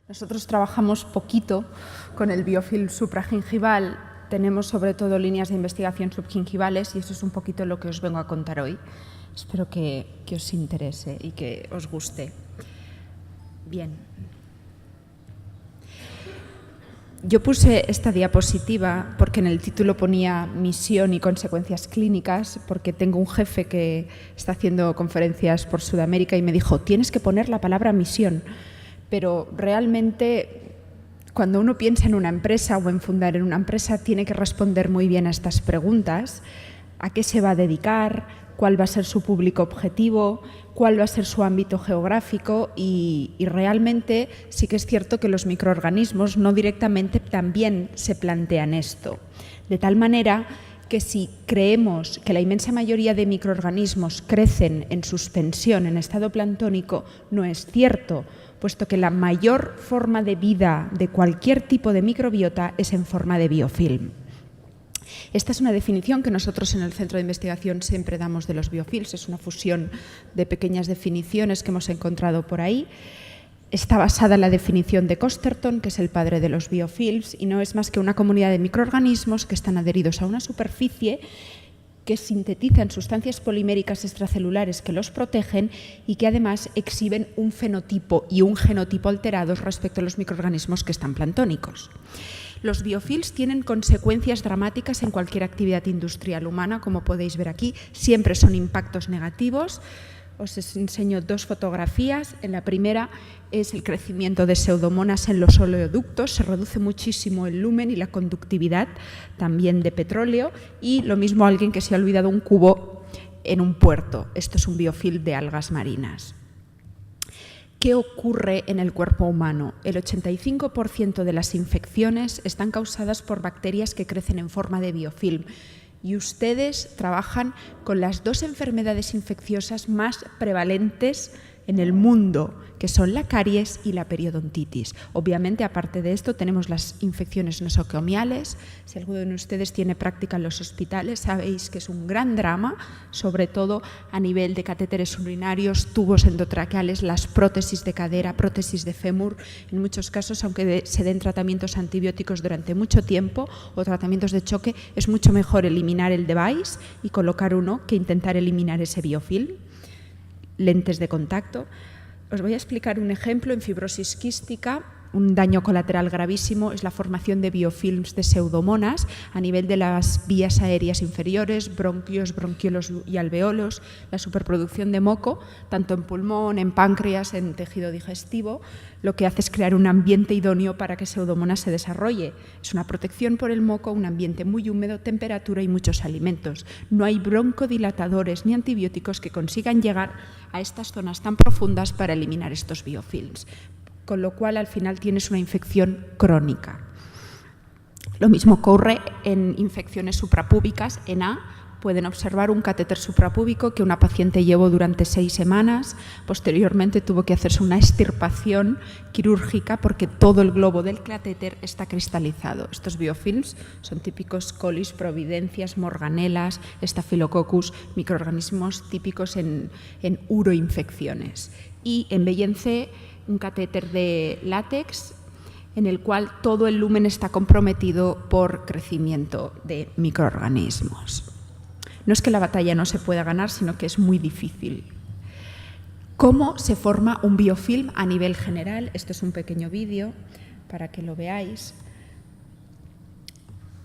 Nosotros trabajamos poquito con el biofilm supragingival, tenemos sobre todo líneas de investigación subgingivales y eso es un poquito lo que os vengo a contar hoy. Espero que os interese y que os guste. Bien. Yo puse esta diapositiva porque en el título ponía misión y consecuencias clínicas, porque tengo un jefe que está haciendo conferencias por Sudamérica y me dijo, tienes que poner la palabra misión. Pero realmente, cuando uno piensa en una empresa o en fundar en una empresa, tiene que responder muy bien a estas preguntas. ¿A qué se va a dedicar? ¿Cuál va a ser su público objetivo? ¿Cuál va a ser su ámbito geográfico? Y realmente sí que es cierto que los microorganismos no directamente también se plantean esto. De tal manera que si creemos que la inmensa mayoría de microorganismos crecen en suspensión, en estado planctónico, no es cierto, puesto que la mayor forma de vida de cualquier tipo de microbiota es en forma de biofilm. Esta es una definición que nosotros en el Centro de Investigación siempre damos de los biofilms, es una fusión de pequeñas definiciones que hemos encontrado por ahí. Está basada en la definición de Costerton, que es el padre de los biofilms, y no es más que una comunidad de microorganismos que están adheridos a una superficie que sintetizan sustancias poliméricas extracelulares que los protegen y que además exhiben un fenotipo y un genotipo alterados respecto a los microorganismos que están planctónicos. Los biofilms tienen consecuencias dramáticas en cualquier actividad industrial humana, como podéis ver aquí, siempre son impactos negativos. Os enseño dos fotografías. En la primera es el crecimiento de pseudomonas en los oleoductos, se reduce muchísimo el lumen y la conductividad también de petróleo, y lo mismo alguien que se ha olvidado un cubo en un puerto. Esto es un biofilm de algas marinas. ¿Qué ocurre en el cuerpo humano? El 85% de las infecciones están causadas por bacterias que crecen en forma de biofilm. Y ustedes trabajan con las dos enfermedades infecciosas más prevalentes en el mundo, que son la caries y la periodontitis. Obviamente, aparte de esto, tenemos las infecciones nosocomiales. Si alguno de ustedes tiene práctica en los hospitales, sabéis que es un gran drama, sobre todo a nivel de catéteres urinarios, tubos endotraqueales, las prótesis de cadera, prótesis de fémur. En muchos casos, aunque se den tratamientos antibióticos durante mucho tiempo o tratamientos de choque, es mucho mejor eliminar el device y colocar uno que intentar eliminar ese biofilm. Lentes de contacto. Os voy a explicar un ejemplo en fibrosis quística. Un daño colateral gravísimo es la formación de biofilms de pseudomonas a nivel de las vías aéreas inferiores, bronquios, bronquiolos y alveolos, la superproducción de moco, tanto en pulmón, en páncreas, en tejido digestivo. Lo que hace es crear un ambiente idóneo para que pseudomonas se desarrolle. Es una protección por el moco, un ambiente muy húmedo, temperatura y muchos alimentos. No hay broncodilatadores ni antibióticos que consigan llegar a estas zonas tan profundas para eliminar estos biofilms, con lo cual al final tienes una infección crónica. Lo mismo ocurre en infecciones suprapúbicas. En A pueden observar un catéter suprapúbico que una paciente llevó durante 6 semanas. Posteriormente tuvo que hacerse una extirpación quirúrgica porque todo el globo del catéter está cristalizado. Estos biofilms son típicos colis, providencias, morganelas, estafilococcus, microorganismos típicos en uroinfecciones. Y en B y en C, un catéter de látex en el cual todo el lumen está comprometido por crecimiento de microorganismos. No es que la batalla no se pueda ganar, sino que es muy difícil. ¿Cómo se forma un biofilm a nivel general? Este es un pequeño vídeo para que lo veáis.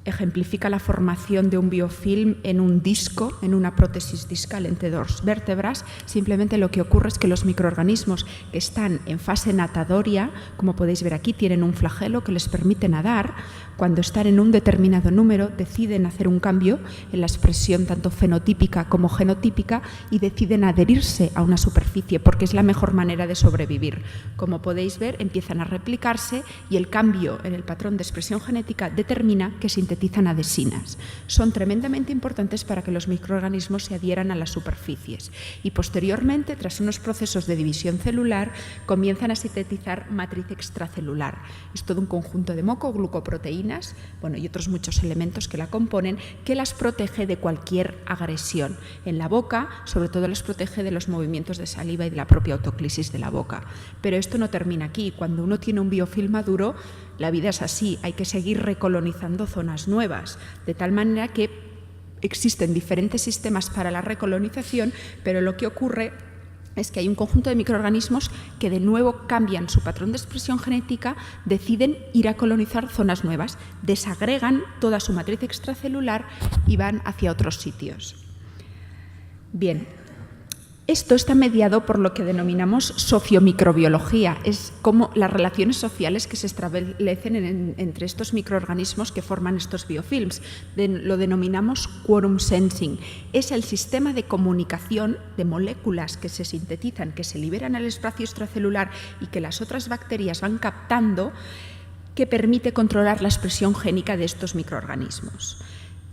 Ejemplifica la formación de un biofilm en un disco, en una prótesis discal entre dos vértebras. Simplemente lo que ocurre es que los microorganismos que están en fase natadoria, como podéis ver aquí, tienen un flagelo que les permite nadar. Cuando están en un determinado número, deciden hacer un cambio en la expresión tanto fenotípica como genotípica y deciden adherirse a una superficie porque es la mejor manera de sobrevivir. Como podéis ver, empiezan a replicarse y el cambio en el patrón de expresión genética determina que sintetizan sintetizan adhesinas. Son tremendamente importantes para que los microorganismos se adhieran a las superficies y posteriormente, tras unos procesos de división celular, comienzan a sintetizar matriz extracelular. Es todo un conjunto de glucoproteínas, y otros muchos elementos que la componen, que las protege de cualquier agresión. En la boca, sobre todo, las protege de los movimientos de saliva y de la propia autoclisis de la boca. Pero esto no termina aquí. Cuando uno tiene un biofilm maduro, la vida es así, hay que seguir recolonizando zonas nuevas, de tal manera que existen diferentes sistemas para la recolonización, pero lo que ocurre es que hay un conjunto de microorganismos que de nuevo cambian su patrón de expresión genética, deciden ir a colonizar zonas nuevas, desagregan toda su matriz extracelular y van hacia otros sitios. Bien, esto está mediado por lo que denominamos sociomicrobiología, es como las relaciones sociales que se establecen entre estos microorganismos que forman estos biofilms. Lo denominamos quorum sensing. Es el sistema de comunicación de moléculas que se sintetizan, que se liberan al espacio extracelular y que las otras bacterias van captando, que permite controlar la expresión génica de estos microorganismos.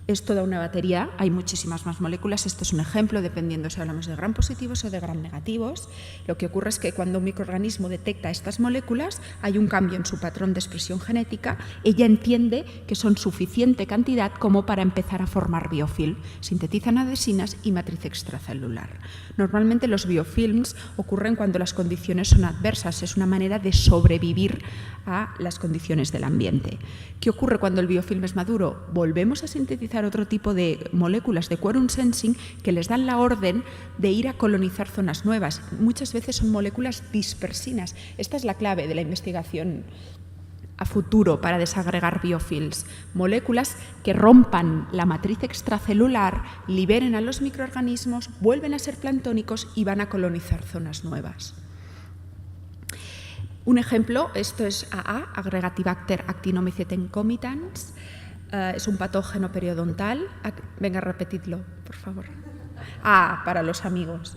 Es toda una batería, hay muchísimas más moléculas. Este es un ejemplo, dependiendo si hablamos de gram positivos o de gram negativos. Lo que ocurre es que cuando un microorganismo detecta estas moléculas, hay un cambio en su patrón de expresión genética, ella entiende que son suficiente cantidad como para empezar a formar biofilm. Sintetizan adhesinas y matriz extracelular. Normalmente los biofilms ocurren cuando las condiciones son adversas, es una manera de sobrevivir a las condiciones del ambiente. ¿Qué ocurre cuando el biofilm es maduro? Volvemos a sintetizar otro tipo de moléculas de quorum sensing que les dan la orden de ir a colonizar zonas nuevas. Muchas veces son moléculas dispersinas. Esta es la clave de la investigación a futuro para desagregar biofilms. Moléculas que rompan la matriz extracelular, liberen a los microorganismos, vuelven a ser planctónicos y van a colonizar zonas nuevas. Un ejemplo, esto es AA, Aggregatibacter actinomycetes comitans. Es un patógeno periodontal. Venga, repetidlo, por favor. Para los amigos.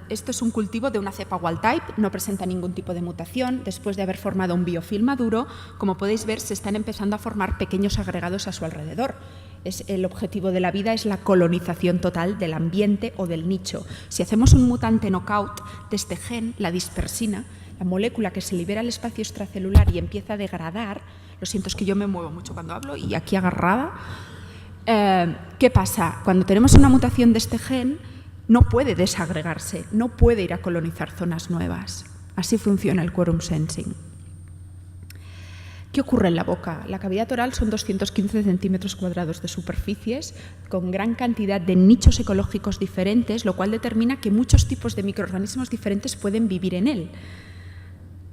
Esto es un cultivo de una cepa wild type, no presenta ningún tipo de mutación. Después de haber formado un biofilm maduro, como podéis ver, se están empezando a formar pequeños agregados a su alrededor. El objetivo de la vida es la colonización total del ambiente o del nicho. Si hacemos un mutante knockout de este gen, la dispersina, la molécula que se libera al espacio extracelular y empieza a degradar, lo siento, es que yo me muevo mucho cuando hablo y aquí agarrada. ¿Qué pasa? Cuando tenemos una mutación de este gen, no puede desagregarse, no puede ir a colonizar zonas nuevas. Así funciona el quorum sensing. ¿Qué ocurre en la boca? La cavidad oral son 215 centímetros cuadrados de superficies con gran cantidad de nichos ecológicos diferentes, lo cual determina que muchos tipos de microorganismos diferentes pueden vivir en él.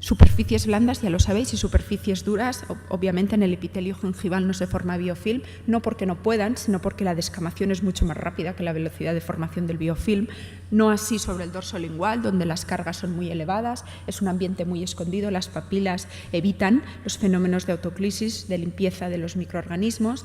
Superficies blandas, ya lo sabéis, y superficies duras. Obviamente en el epitelio gingival no se forma biofilm, no porque no puedan, sino porque la descamación es mucho más rápida que la velocidad de formación del biofilm. No así sobre el dorso lingual, donde las cargas son muy elevadas, es un ambiente muy escondido, las papilas evitan los fenómenos de autoclisis, de limpieza de los microorganismos.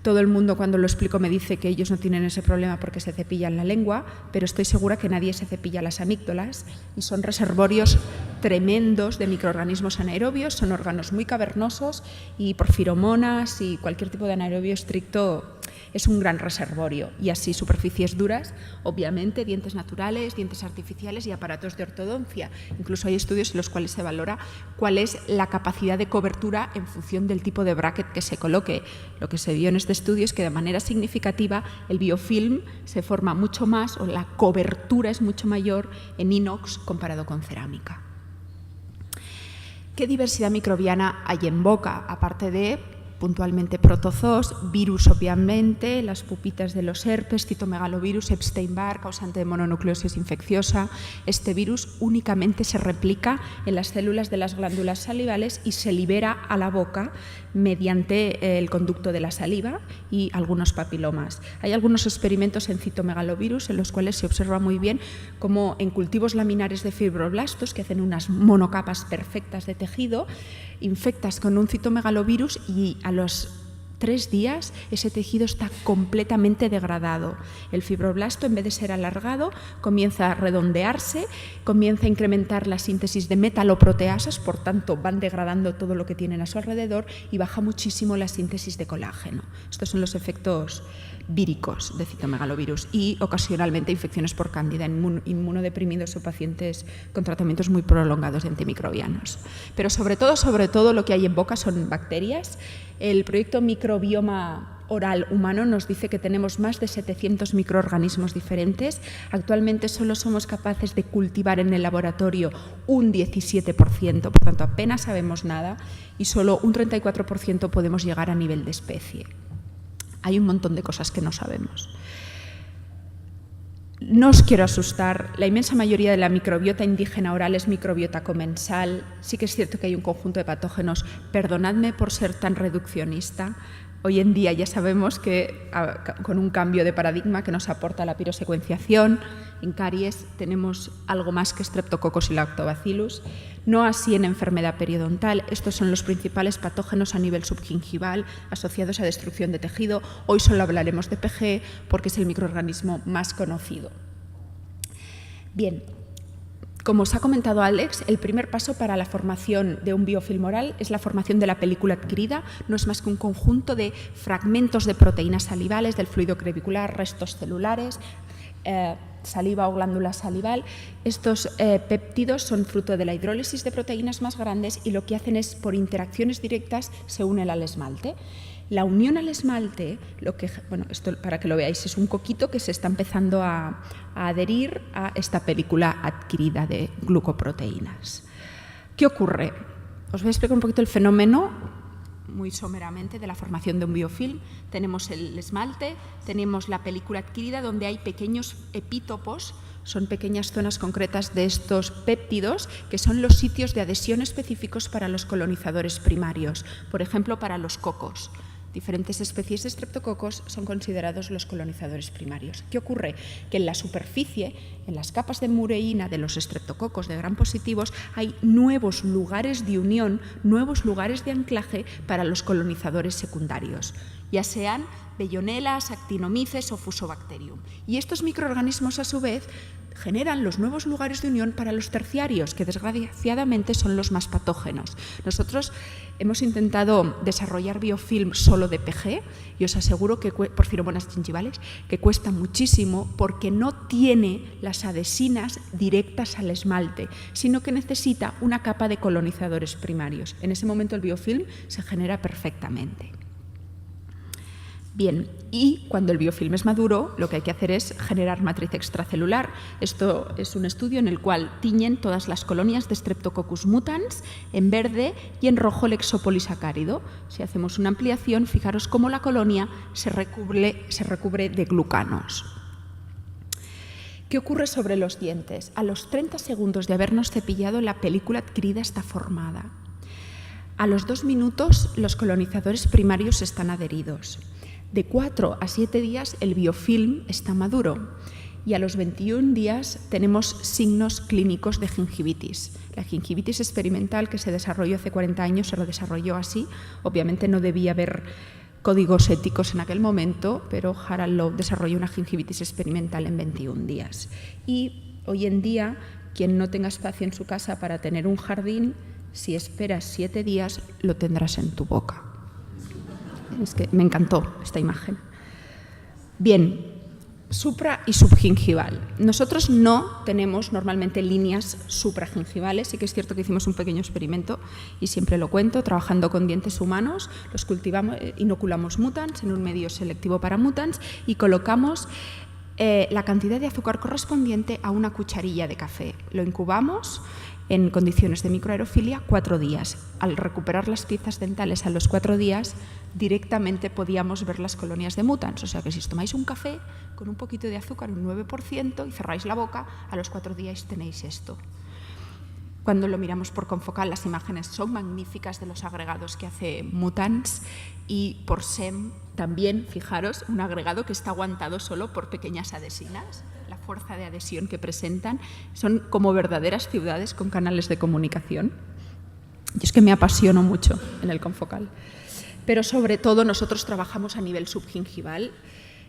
Todo el mundo, cuando lo explico, me dice que ellos no tienen ese problema porque se cepillan la lengua, pero estoy segura que nadie se cepilla las amígdalas y son reservorios tremendos de microorganismos anaerobios, son órganos muy cavernosos y por feromonas y cualquier tipo de anaerobio estricto es un gran reservorio. Y así superficies duras, obviamente, dientes naturales, dientes artificiales y aparatos de ortodoncia. Incluso hay estudios en los cuales se valora cuál es la capacidad de cobertura en función del tipo de bracket que se coloque. Lo que se vio en este estudio es que de manera significativa el biofilm se forma mucho más, o la cobertura es mucho mayor en inox comparado con cerámica. ¿Qué diversidad microbiana hay en boca? Aparte de puntualmente protozoos, virus obviamente, las pupitas de los herpes, citomegalovirus, Epstein-Barr, causante de mononucleosis infecciosa. Este virus únicamente se replica en las células de las glándulas salivales y se libera a la boca mediante el conducto de la saliva y algunos papilomas. Hay algunos experimentos en citomegalovirus en los cuales se observa muy bien cómo en cultivos laminares de fibroblastos, que hacen unas monocapas perfectas de tejido, infectas con un citomegalovirus y a los 3 días ese tejido está completamente degradado. El fibroblasto, en vez de ser alargado, comienza a redondearse, comienza a incrementar la síntesis de metaloproteasas, por tanto van degradando todo lo que tienen a su alrededor y baja muchísimo la síntesis de colágeno. Estos son los efectos víricos de citomegalovirus y ocasionalmente infecciones por cándida en inmunodeprimidos o pacientes con tratamientos muy prolongados de antimicrobianos. Pero sobre todo lo que hay en boca son bacterias. El proyecto Microbioma Oral Humano nos dice que tenemos más de 700 microorganismos diferentes. Actualmente solo somos capaces de cultivar en el laboratorio un 17%, por tanto apenas sabemos nada, y solo un 34% podemos llegar a nivel de especie. Hay un montón de cosas que no sabemos. No os quiero asustar, la inmensa mayoría de la microbiota indígena oral es microbiota comensal. Sí que es cierto que hay un conjunto de patógenos. Perdonadme por ser tan reduccionista. Hoy en día ya sabemos que con un cambio de paradigma que nos aporta la pirosecuenciación, en caries tenemos algo más que Streptococcus y Lactobacillus. No así en enfermedad periodontal. Estos son los principales patógenos a nivel subgingival asociados a destrucción de tejido. Hoy solo hablaremos de PG porque es el microorganismo más conocido. Bien. Como os ha comentado Alex, el primer paso para la formación de un biofilm oral es la formación de la película adquirida. No es más que un conjunto de fragmentos de proteínas salivales, del fluido crevicular, restos celulares, saliva o glándula salival. Estos péptidos son fruto de la hidrólisis de proteínas más grandes y lo que hacen es, por interacciones directas, se unen al esmalte. La unión al esmalte, esto para que lo veáis, es un coquito que se está empezando a adherir a esta película adquirida de glucoproteínas. ¿Qué ocurre? Os voy a explicar un poquito el fenómeno, muy someramente, de la formación de un biofilm. Tenemos el esmalte, tenemos la película adquirida donde hay pequeños epítopos, son pequeñas zonas concretas de estos péptidos que son los sitios de adhesión específicos para los colonizadores primarios, por ejemplo, para los cocos. Diferentes especies de estreptococos son considerados los colonizadores primarios. ¿Qué ocurre? Que en la superficie, en las capas de mureína de los estreptococos de gram positivos, hay nuevos lugares de unión, nuevos lugares de anclaje para los colonizadores secundarios, ya sean Bellonellas, Actinomyces o Fusobacterium. Y estos microorganismos, a su vez, generan los nuevos lugares de unión para los terciarios, que desgraciadamente son los más patógenos. Nosotros hemos intentado desarrollar biofilm solo de PG y os aseguro que, por Pseudomonas gingivales, que cuesta muchísimo porque no tiene las adhesinas directas al esmalte, sino que necesita una capa de colonizadores primarios. En ese momento el biofilm se genera perfectamente. Bien, y cuando el biofilm es maduro, lo que hay que hacer es generar matriz extracelular. Esto es un estudio en el cual tiñen todas las colonias de Streptococcus mutans en verde y en rojo el exopolisacárido. Si hacemos una ampliación, fijaros cómo la colonia se recubre de glucanos. ¿Qué ocurre sobre los dientes? A los 30 segundos de habernos cepillado, la película adquirida está formada. A los 2 minutos, los colonizadores primarios están adheridos. De 4 a 7 días el biofilm está maduro y a los 21 días tenemos signos clínicos de gingivitis. La gingivitis experimental que se desarrolló hace 40 años se lo desarrolló así. Obviamente no debía haber códigos éticos en aquel momento, pero Harald Lowe desarrolló una gingivitis experimental en 21 días. Y hoy en día, quien no tenga espacio en su casa para tener un jardín, si esperas 7 días, lo tendrás en tu boca. Es que me encantó esta imagen. Bien, supra y subgingival. Nosotros no tenemos normalmente líneas supragingivales. Sí que es cierto que hicimos un pequeño experimento y siempre lo cuento, trabajando con dientes humanos, los cultivamos, inoculamos mutants en un medio selectivo para mutants y colocamos la cantidad de azúcar correspondiente a una cucharilla de café. Lo incubamos en condiciones de microaerofilia 4 días. Al recuperar las piezas dentales a los 4 días, directamente podíamos ver las colonias de mutants. O sea que si os tomáis un café con un poquito de azúcar, un 9%, y cerráis la boca, a los 4 días tenéis esto. Cuando lo miramos por confocal, las imágenes son magníficas de los agregados que hace Mutants y por SEM también, fijaros, un agregado que está aguantado solo por pequeñas adhesinas. La fuerza de adhesión que presentan son como verdaderas ciudades con canales de comunicación. Y es que me apasiono mucho en el confocal. pero sobre todo nosotros trabajamos a nivel subgingival.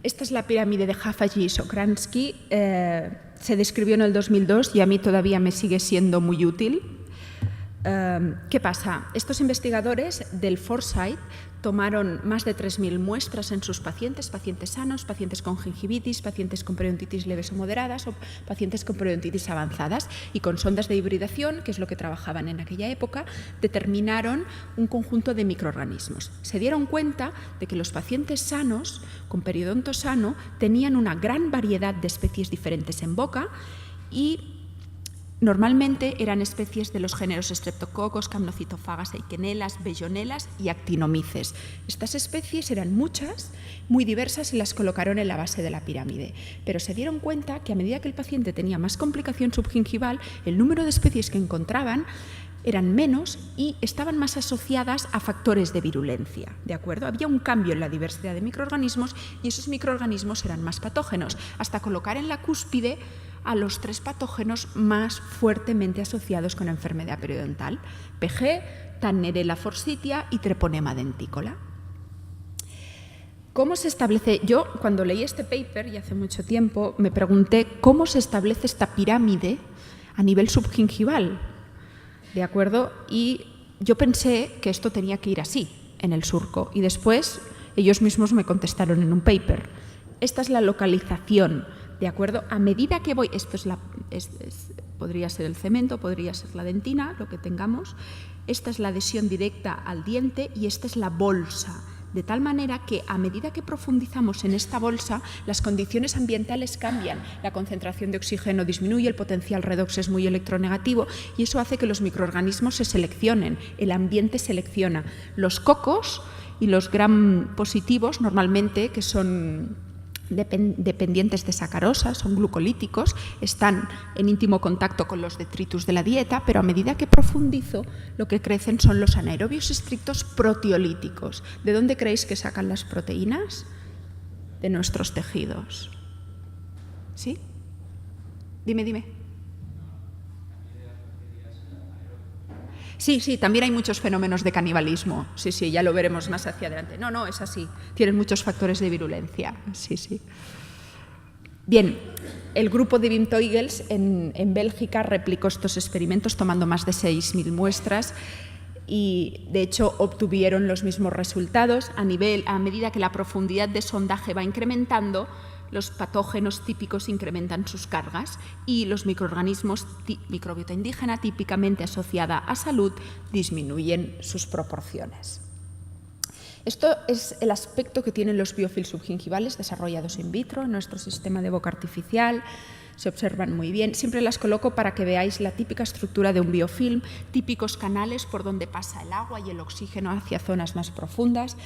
Esta es la pirámide de Haffaj y Sokransky, se describió en el 2002 y a mí todavía me sigue siendo muy útil. ¿Qué pasa? Estos investigadores del Foresight tomaron más de 3.000 muestras en sus pacientes, pacientes sanos, pacientes con gingivitis, pacientes con periodontitis leves o moderadas o pacientes con periodontitis avanzadas, y con sondas de hibridación, que es lo que trabajaban en aquella época, determinaron un conjunto de microorganismos. Se dieron cuenta de que los pacientes sanos, con periodonto sano, tenían una gran variedad de especies diferentes en boca y normalmente eran especies de los géneros Streptococcus, Camnocitofagas, Eikenellas, Bellonellas y Actinomyces. Estas especies eran muchas, muy diversas, y las colocaron en la base de la pirámide. Pero se dieron cuenta que a medida que el paciente tenía más complicación subgingival, el número de especies que encontraban eran menos y estaban más asociadas a factores de virulencia, ¿de acuerdo? Había un cambio en la diversidad de microorganismos y esos microorganismos eran más patógenos, hasta colocar en la cúspide a los 3 patógenos más fuertemente asociados con enfermedad periodontal: PG, Tannérella forsythia y Treponema denticola. ¿Cómo se establece? Yo, cuando leí este paper, y hace mucho tiempo, me pregunté cómo se establece esta pirámide a nivel subgingival, ¿de acuerdo? Y yo pensé que esto tenía que ir así, en el surco, y después ellos mismos me contestaron en un paper. Esta es la localización, ¿de acuerdo? A medida que voy, esto es podría ser el cemento, podría ser la dentina, lo que tengamos. Esta es la adhesión directa al diente y esta es la bolsa. De tal manera que a medida que profundizamos en esta bolsa, las condiciones ambientales cambian, la concentración de oxígeno disminuye, el potencial redox es muy electronegativo y eso hace que los microorganismos se seleccionen, el ambiente selecciona. Los cocos y los gram positivos, normalmente, que son dependientes de sacarosa, son glucolíticos, están en íntimo contacto con los detritus de la dieta, pero a medida que profundizo, lo que crecen son los anaerobios estrictos proteolíticos. ¿De dónde creéis que sacan las proteínas? De nuestros tejidos. ¿Sí? Dime. Sí, también hay muchos fenómenos de canibalismo. Sí, ya lo veremos más hacia adelante. No, es así. Tienen muchos factores de virulencia. Sí. Bien, el grupo de Wim Teugels en Bélgica replicó estos experimentos tomando más de 6.000 muestras y, de hecho, obtuvieron los mismos resultados. A medida que la profundidad de sondaje va incrementando, los patógenos típicos incrementan sus cargas y los microorganismos microbiota indígena típicamente asociada a salud disminuyen sus proporciones. Esto es el aspecto que tienen los biofilms subgingivales desarrollados in vitro en nuestro sistema de boca artificial. Se observan muy bien. Siempre las coloco para que veáis la típica estructura de un biofilm, típicos canales por donde pasa el agua y el oxígeno hacia zonas más profundas.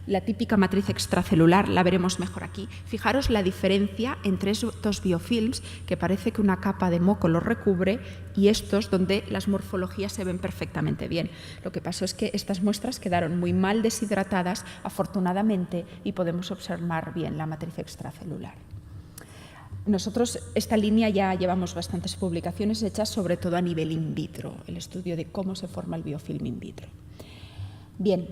La típica matriz extracelular, la veremos mejor aquí. Fijaros la diferencia entre estos biofilms, que parece que una capa de moco los recubre, y estos donde las morfologías se ven perfectamente bien. Lo que pasó es que estas muestras quedaron muy mal deshidratadas, afortunadamente, y podemos observar bien la matriz extracelular. Nosotros esta línea ya llevamos bastantes publicaciones hechas, sobre todo a nivel in vitro, el estudio de cómo se forma el biofilm in vitro. Bien,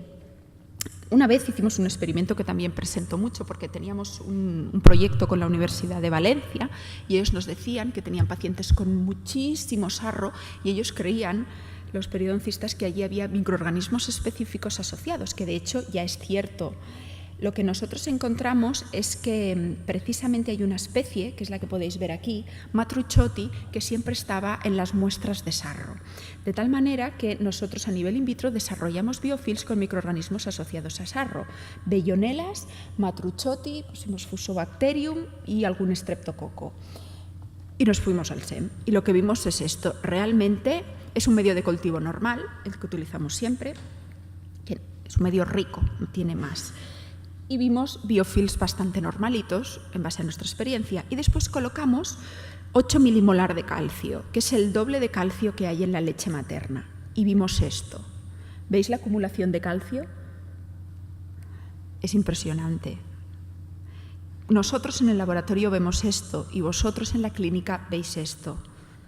una vez hicimos un experimento que también presento mucho porque teníamos un proyecto con la Universidad de Valencia y ellos nos decían que tenían pacientes con muchísimo sarro y ellos creían, los periodoncistas, que allí había microorganismos específicos asociados, que de hecho ya es cierto. Lo que nosotros encontramos es que precisamente hay una especie, que es la que podéis ver aquí, Matruchotti, que siempre estaba en las muestras de sarro. De tal manera que nosotros a nivel in vitro desarrollamos biofilms con microorganismos asociados a sarro. Bellonellas, Matruchotti, pusimos Fusobacterium y algún streptococo. Y nos fuimos al SEM. Y lo que vimos es esto. Realmente es un medio de cultivo normal, el que utilizamos siempre, que es un medio rico, no tiene más. Y vimos biofilms bastante normalitos en base a nuestra experiencia. Y después colocamos 8 milimolar de calcio, que es el doble de calcio que hay en la leche materna. Y vimos esto. ¿Veis la acumulación de calcio? Es impresionante. Nosotros en el laboratorio vemos esto y vosotros en la clínica veis esto.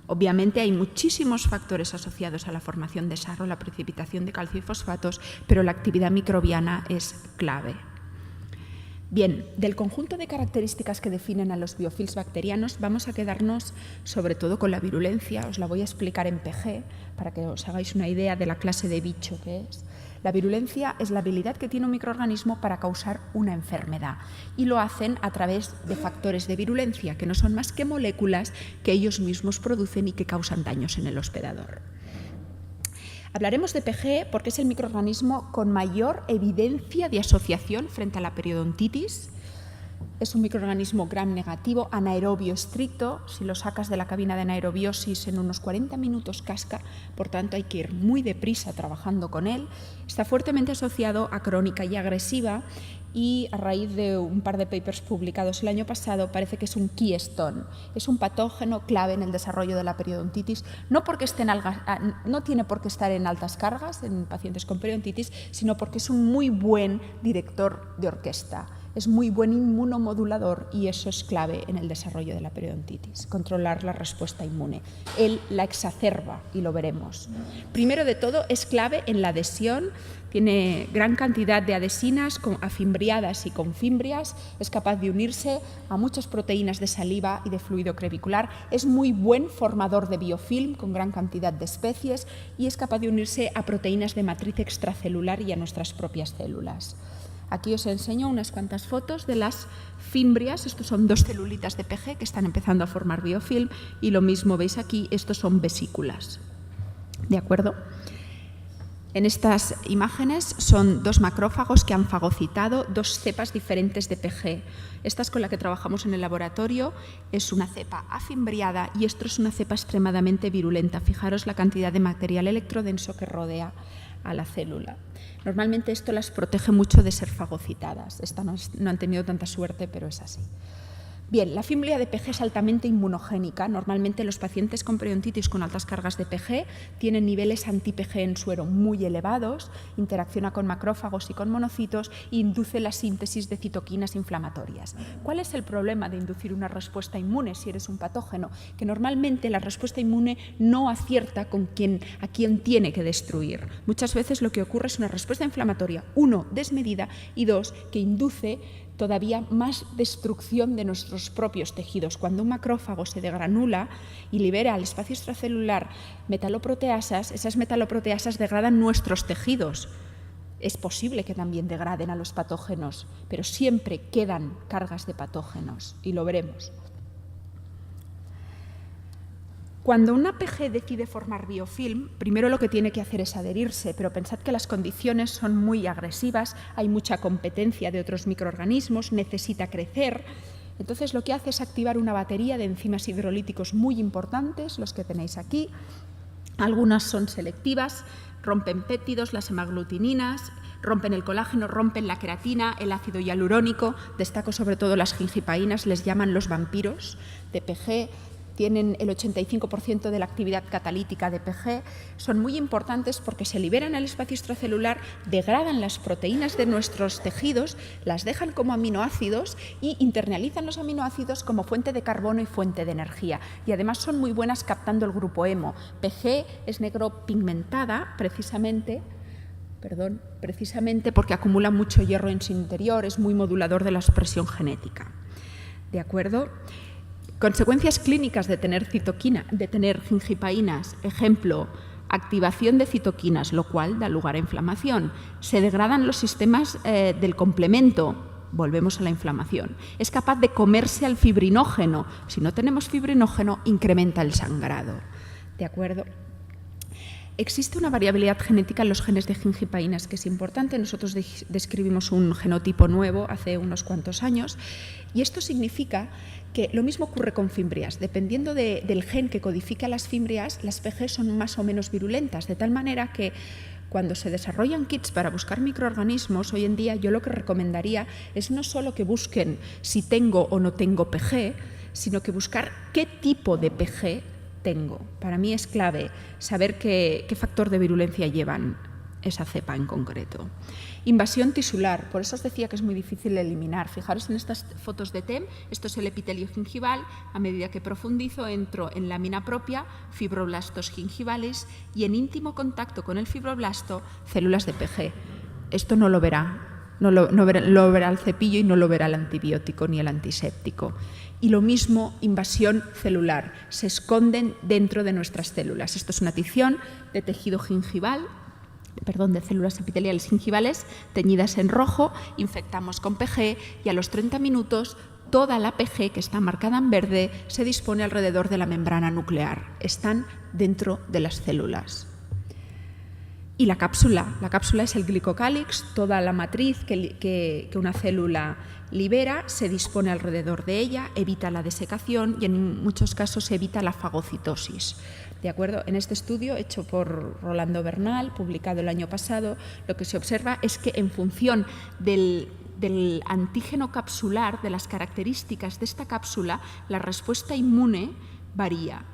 Obviamente hay muchísimos factores asociados a la formación de sarro, la precipitación de calcio y fosfatos, pero la actividad microbiana es clave. Bien, del conjunto de características que definen a los biofilms bacterianos vamos a quedarnos sobre todo con la virulencia. Os la voy a explicar en PG para que os hagáis una idea de la clase de bicho que es. La virulencia es la habilidad que tiene un microorganismo para causar una enfermedad y lo hacen a través de factores de virulencia, que no son más que moléculas que ellos mismos producen y que causan daños en el hospedador. Hablaremos de PG porque es el microorganismo con mayor evidencia de asociación frente a la periodontitis. Es un microorganismo gram negativo, anaerobio estricto. Si lo sacas de la cabina de anaerobiosis en unos 40 minutos casca, por tanto hay que ir muy deprisa trabajando con él. Está fuertemente asociado a crónica y agresiva y a raíz de un par de papers publicados el año pasado parece que es un keystone. Es un patógeno clave en el desarrollo de la periodontitis, no tiene por qué estar en altas cargas en pacientes con periodontitis, sino porque es un muy buen director de orquesta. Es muy buen inmunomodulador y eso es clave en el desarrollo de la periodontitis, controlar la respuesta inmune. Él la exacerba y lo veremos. Primero de todo, es clave en la adhesión, tiene gran cantidad de adhesinas afimbriadas y confimbrias, es capaz de unirse a muchas proteínas de saliva y de fluido crevicular, es muy buen formador de biofilm con gran cantidad de especies y es capaz de unirse a proteínas de matriz extracelular y a nuestras propias células. Aquí os enseño unas cuantas fotos de las fimbrias. Estos son 2 celulitas de PG que están empezando a formar biofilm y lo mismo veis aquí, estos son vesículas. ¿De acuerdo? En estas imágenes son 2 macrófagos que han fagocitado 2 cepas diferentes de PG. Esta es con la que trabajamos en el laboratorio, es una cepa afimbriada y esto es una cepa extremadamente virulenta. Fijaros la cantidad de material electrodenso que rodea a la célula. Normalmente esto las protege mucho de ser fagocitadas. Estas no han tenido tanta suerte, pero es así. Bien, la fimbria de PG es altamente inmunogénica. Normalmente los pacientes con periodontitis con altas cargas de PG tienen niveles anti-PG en suero muy elevados, interacciona con macrófagos y con monocitos e induce la síntesis de citoquinas inflamatorias. ¿Cuál es el problema de inducir una respuesta inmune si eres un patógeno? Que normalmente la respuesta inmune no acierta a quien tiene que destruir. Muchas veces lo que ocurre es una respuesta inflamatoria, 1, desmedida y 2, que induce todavía más destrucción de nuestros propios tejidos. Cuando un macrófago se degranula y libera al espacio extracelular metaloproteasas, esas metaloproteasas degradan nuestros tejidos. Es posible que también degraden a los patógenos, pero siempre quedan cargas de patógenos y lo veremos. Cuando una PG decide formar biofilm, primero lo que tiene que hacer es adherirse, pero pensad que las condiciones son muy agresivas, hay mucha competencia de otros microorganismos, necesita crecer. Entonces lo que hace es activar una batería de enzimas hidrolíticos muy importantes, los que tenéis aquí. Algunas son selectivas, rompen péptidos, las hemaglutininas, rompen el colágeno, rompen la queratina, el ácido hialurónico. Destaco sobre todo las gingipaínas, les llaman los vampiros de PG. Tienen el 85% de la actividad catalítica de PG, son muy importantes porque se liberan al espacio extracelular, degradan las proteínas de nuestros tejidos, las dejan como aminoácidos y internalizan los aminoácidos como fuente de carbono y fuente de energía. Y además son muy buenas captando el grupo hemo. PG es negro pigmentada precisamente porque acumula mucho hierro en su interior, es muy modulador de la expresión genética. ¿De acuerdo? Consecuencias clínicas de tener gingipaínas, ejemplo, activación de citoquinas, lo cual da lugar a inflamación. Se degradan los sistemas del complemento, volvemos a la inflamación. Es capaz de comerse al fibrinógeno. Si no tenemos fibrinógeno, incrementa el sangrado. ¿De acuerdo? Existe una variabilidad genética en los genes de gingipaínas que es importante. Nosotros describimos un genotipo nuevo hace unos cuantos años y esto significa que lo mismo ocurre con fimbrias. Dependiendo del gen que codifica las fimbrias, las PG son más o menos virulentas, de tal manera que cuando se desarrollan kits para buscar microorganismos, hoy en día yo lo que recomendaría es no solo que busquen si tengo o no tengo PG, sino que buscar qué tipo de PG tengo. Para mí es clave saber qué factor de virulencia llevan esa cepa en concreto. Invasión tisular, por eso os decía que es muy difícil de eliminar. Fijaros en estas fotos de TEM, esto es el epitelio gingival, a medida que profundizo entro en lámina propia, fibroblastos gingivales y en íntimo contacto con el fibroblasto, células de PG. Esto no lo verá. Lo verá el cepillo y no lo verá el antibiótico ni el antiséptico. Y lo mismo, invasión celular. Se esconden dentro de nuestras células. Esto es una tición de tejido gingival, de células epiteliales gingivales teñidas en rojo. Infectamos con PG y a los 30 minutos toda la PG que está marcada en verde se dispone alrededor de la membrana nuclear. Están dentro de las células. Y la cápsula es el glicocálix, toda la matriz que una célula libera se dispone alrededor de ella, evita la desecación y en muchos casos evita la fagocitosis. ¿De acuerdo? En este estudio hecho por Rolando Bernal, publicado el año pasado, lo que se observa es que en función del antígeno capsular, de las características de esta cápsula, la respuesta inmune varía.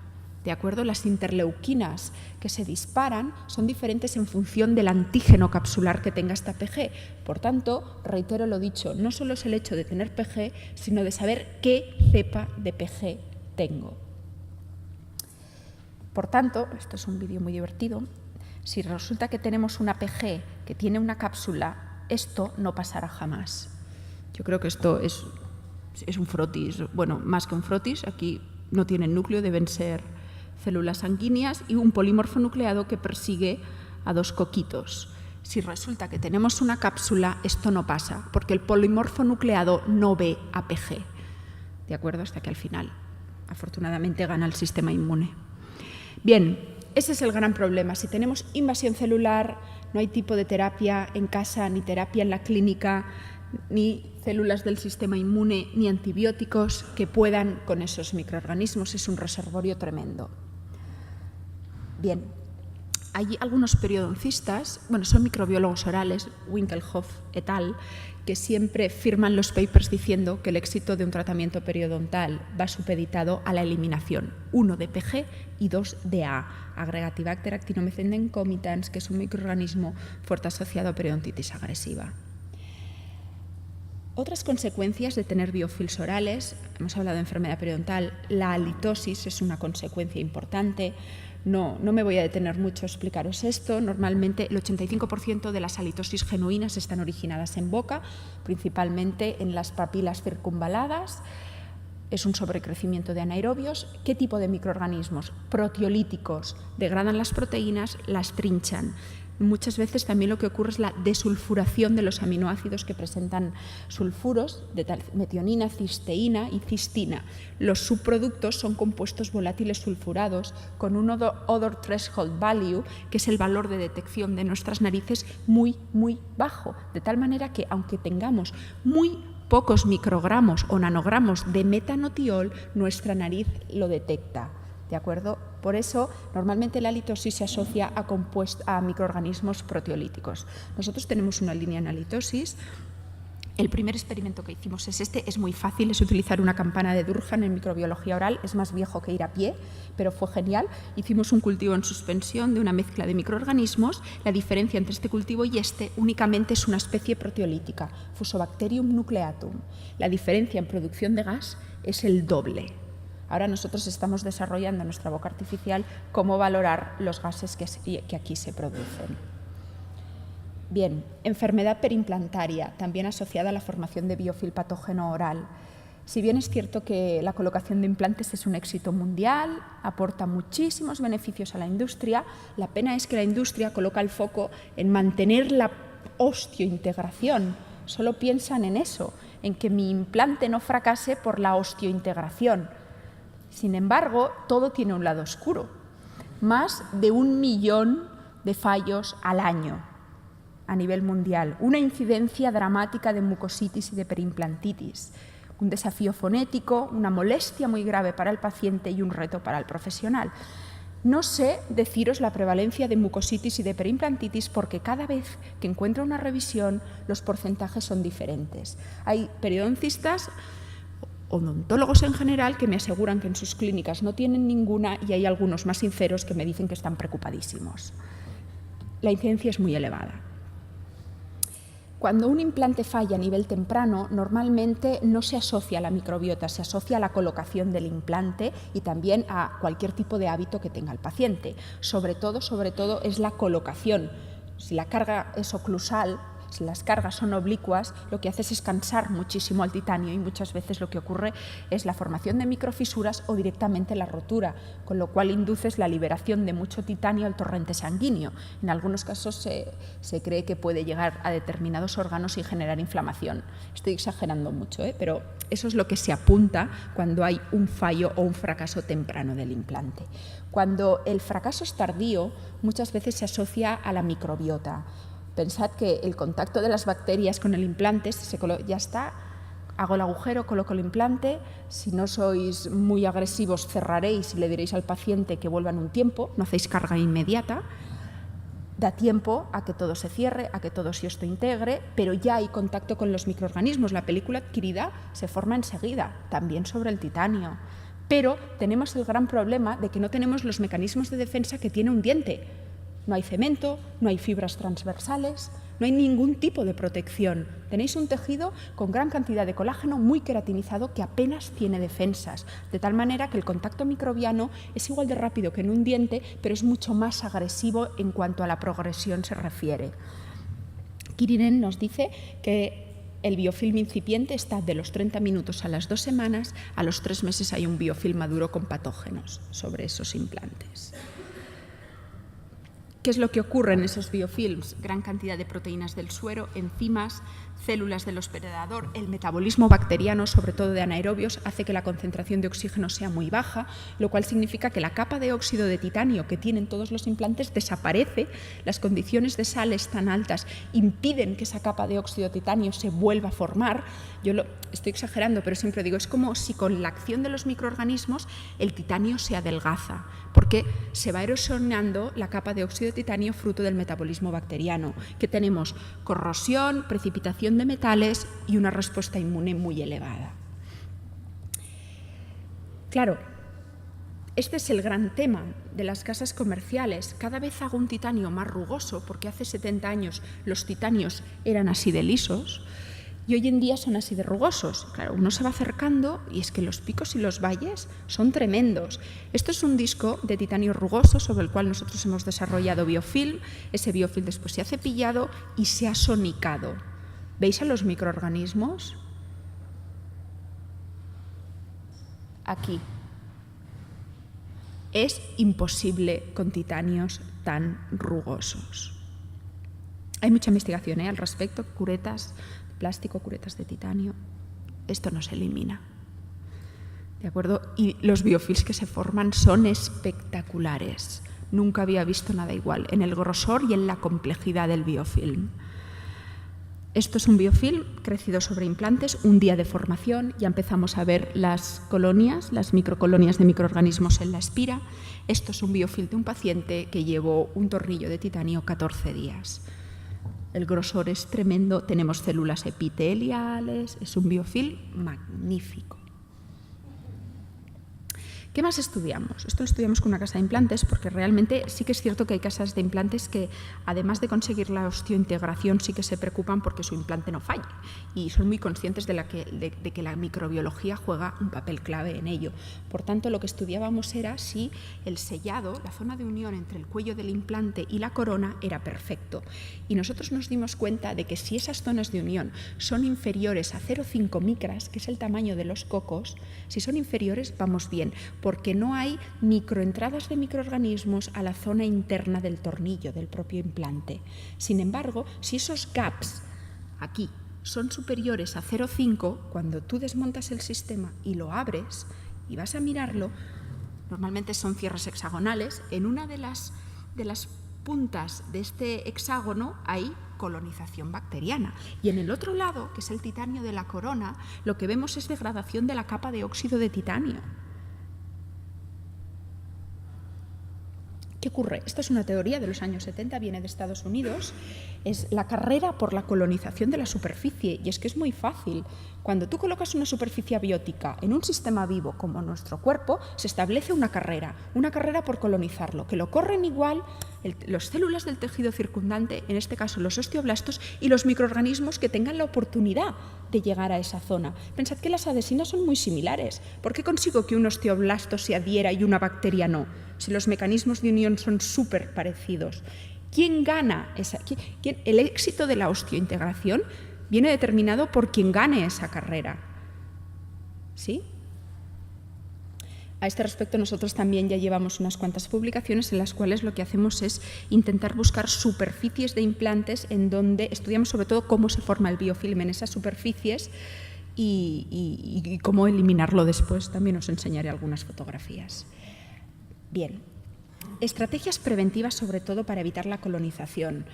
¿De acuerdo? Las interleuquinas que se disparan son diferentes en función del antígeno capsular que tenga esta PG. Por tanto, reitero lo dicho, no solo es el hecho de tener PG, sino de saber qué cepa de PG tengo. Por tanto, esto es un vídeo muy divertido, si resulta que tenemos una PG que tiene una cápsula, esto no pasará jamás. Yo creo que esto es un frotis, bueno, más que un frotis, aquí no tienen núcleo, deben ser células sanguíneas y un polimorfo nucleado que persigue a dos coquitos. Si resulta que tenemos una cápsula, esto no pasa, porque el polimorfo nucleado no ve APG. ¿De acuerdo? Hasta que al final, afortunadamente, gana el sistema inmune. Bien, ese es el gran problema. Si tenemos invasión celular, no hay tipo de terapia en casa, ni terapia en la clínica, ni células del sistema inmune, ni antibióticos que puedan con esos microorganismos. Es un reservorio tremendo. Bien, hay algunos periodoncistas, son microbiólogos orales, Winkelhoff et al., que siempre firman los papers diciendo que el éxito de un tratamiento periodontal va supeditado a la eliminación, 1 de PG y 2 de A, Agregatibacter actinomycin-concomitans, que es un microorganismo fuerte asociado a periodontitis agresiva. Otras consecuencias de tener biofilms orales, hemos hablado de enfermedad periodontal, la halitosis es una consecuencia importante. No me voy a detener mucho a explicaros esto. Normalmente el 85% de las halitosis genuinas están originadas en boca, principalmente en las papilas circunvaladas. Es un sobrecrecimiento de anaerobios. ¿Qué tipo de microorganismos? Proteolíticos. Degradan las proteínas, las trinchan. Muchas veces también lo que ocurre es la desulfuración de los aminoácidos que presentan sulfuros, de metionina, cisteína y cistina. Los subproductos son compuestos volátiles sulfurados con un odor threshold value, que es el valor de detección de nuestras narices, muy, muy bajo. De tal manera que, aunque tengamos muy pocos microgramos o nanogramos de metanotiol, nuestra nariz lo detecta. ¿De acuerdo? Por eso, normalmente la halitosis se asocia a microorganismos proteolíticos. Nosotros tenemos una línea en halitosis. El primer experimento que hicimos es este. Es muy fácil, es utilizar una campana de Durkheim en microbiología oral. Es más viejo que ir a pie, pero fue genial. Hicimos un cultivo en suspensión de una mezcla de microorganismos. La diferencia entre este cultivo y este únicamente es una especie proteolítica, Fusobacterium nucleatum. La diferencia en producción de gas es el doble. Ahora nosotros estamos desarrollando en nuestra boca artificial cómo valorar los gases que aquí se producen. Bien, enfermedad perimplantaria, también asociada a la formación de biofilm patógeno oral. Si bien es cierto que la colocación de implantes es un éxito mundial, aporta muchísimos beneficios a la industria, la pena es que la industria coloca el foco en mantener la osteointegración. Solo piensan en eso, en que mi implante no fracase por la osteointegración. Sin embargo, todo tiene un lado oscuro. Más de 1 millón de fallos al año a nivel mundial. Una incidencia dramática de mucositis y de perimplantitis. Un desafío fonético, una molestia muy grave para el paciente y un reto para el profesional. No sé deciros la prevalencia de mucositis y de perimplantitis porque cada vez que encuentro una revisión los porcentajes son diferentes. Hay periodoncistas, odontólogos en general, que me aseguran que en sus clínicas no tienen ninguna y hay algunos más sinceros que me dicen que están preocupadísimos. la incidencia es muy elevada. Cuando un implante falla a nivel temprano, normalmente no se asocia a la microbiota, se asocia a la colocación del implante y también a cualquier tipo de hábito que tenga el paciente. Sobre todo es la colocación. Si la carga es oclusal, si las cargas son oblicuas, lo que haces es cansar muchísimo al titanio y muchas veces lo que ocurre es la formación de microfisuras o directamente la rotura, con lo cual induces la liberación de mucho titanio al torrente sanguíneo. En algunos casos se cree que puede llegar a determinados órganos y generar inflamación. Estoy exagerando mucho, pero eso es lo que se apunta cuando hay un fallo o un fracaso temprano del implante. Cuando el fracaso es tardío, muchas veces se asocia a la microbiota. Pensad que el contacto de las bacterias con el implante, ya está, hago el agujero, coloco el implante, si no sois muy agresivos cerraréis y le diréis al paciente que vuelva en un tiempo, no hacéis carga inmediata, da tiempo a que todo se cierre, a que todo se integre, pero ya hay contacto con los microorganismos, la película adquirida se forma enseguida, también sobre el titanio. Pero tenemos el gran problema de que no tenemos los mecanismos de defensa que tiene un diente. No hay cemento, no hay fibras transversales, no hay ningún tipo de protección. Tenéis un tejido con gran cantidad de colágeno muy queratinizado que apenas tiene defensas, de tal manera que el contacto microbiano es igual de rápido que en un diente, pero es mucho más agresivo en cuanto a la progresión se refiere. Kyrinen nos dice que el biofilm incipiente está de los 30 minutos a las 2 semanas, a los 3 meses hay un biofilm maduro con patógenos sobre esos implantes. ¿Qué es lo que ocurre en esos biofilms? Gran cantidad de proteínas del suero, enzimas, células del hospedador. El metabolismo bacteriano, sobre todo de anaerobios, hace que la concentración de oxígeno sea muy baja, lo cual significa que la capa de óxido de titanio que tienen todos los implantes desaparece. Las condiciones de sales tan altas impiden que esa capa de óxido de titanio se vuelva a formar. Estoy exagerando, pero siempre digo, es como si con la acción de los microorganismos el titanio se adelgaza, porque se va erosionando la capa de óxido de titanio fruto del metabolismo bacteriano, que tenemos corrosión, precipitación de metales y una respuesta inmune muy elevada. Claro, este es el gran tema de las casas comerciales. Cada vez hago un titanio más rugoso, porque hace 70 años los titanios eran así de lisos, y hoy en día son así de rugosos. Claro, uno se va acercando y es que los picos y los valles son tremendos. Esto es un disco de titanio rugoso sobre el cual nosotros hemos desarrollado biofilm. Ese biofilm después se ha cepillado y se ha sonicado. ¿Veis a los microorganismos? Aquí. Es imposible con titanios tan rugosos. Hay mucha investigación al respecto, curetas plástico, curetas de titanio. Esto no se elimina. ¿De acuerdo? Y los biofilms que se forman son espectaculares. Nunca había visto nada igual en el grosor y en la complejidad del biofilm. Esto es un biofilm crecido sobre implantes, un día de formación, ya empezamos a ver las colonias, las microcolonias de microorganismos en la espira. Esto es un biofilm de un paciente que llevó un tornillo de titanio 14 días. El grosor es tremendo, tenemos células epiteliales, es un biofilm magnífico. ¿Qué más estudiamos? Esto lo estudiamos con una casa de implantes porque realmente sí que es cierto que hay casas de implantes que, además de conseguir la osteointegración, sí que se preocupan porque su implante no falle y son muy conscientes de que la microbiología juega un papel clave en ello. Por tanto, lo que estudiábamos era si el sellado, la zona de unión entre el cuello del implante y la corona, era perfecto. Y nosotros nos dimos cuenta de que si esas zonas de unión son inferiores a 0,5 micras, que es el tamaño de los cocos, si son inferiores vamos bien, porque no hay microentradas de microorganismos a la zona interna del tornillo del propio implante. Sin embargo, si esos gaps aquí son superiores a 0,5, cuando tú desmontas el sistema y lo abres y vas a mirarlo, normalmente son cierres hexagonales, en una de las puntas de este hexágono hay colonización bacteriana. Y en el otro lado, que es el titanio de la corona, lo que vemos es degradación de la capa de óxido de titanio. ¿Qué ocurre? Esta es una teoría de los años 70, viene de Estados Unidos, es la carrera por la colonización de la superficie, y es que es muy fácil. Cuando tú colocas una superficie abiótica en un sistema vivo como nuestro cuerpo, se establece una carrera por colonizarlo, que lo corren igual las células del tejido circundante, en este caso los osteoblastos, y los microorganismos que tengan la oportunidad de llegar a esa zona. Pensad que las adhesinas son muy similares. ¿Por qué consigo que un osteoblasto se adhiera y una bacteria no? Si los mecanismos de unión son súper parecidos. ¿Quién gana el éxito de la osteointegración? Viene determinado por quien gane esa carrera. ¿Sí? A este respecto, nosotros también ya llevamos unas cuantas publicaciones en las cuales lo que hacemos es intentar buscar superficies de implantes en donde estudiamos sobre todo cómo se forma el biofilm en esas superficies y cómo eliminarlo después. También os enseñaré algunas fotografías. Bien, estrategias preventivas sobre todo para evitar la colonización.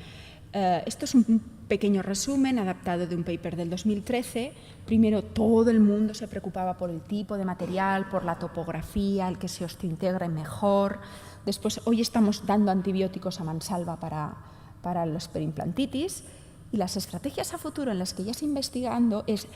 Esto es un pequeño resumen adaptado de un paper del 2013. Primero, todo el mundo se preocupaba por el tipo de material, por la topografía, el que se osteointegre mejor. Después, hoy estamos dando antibióticos a mansalva para los perimplantitis. Y las estrategias a futuro en las que ya se está investigando es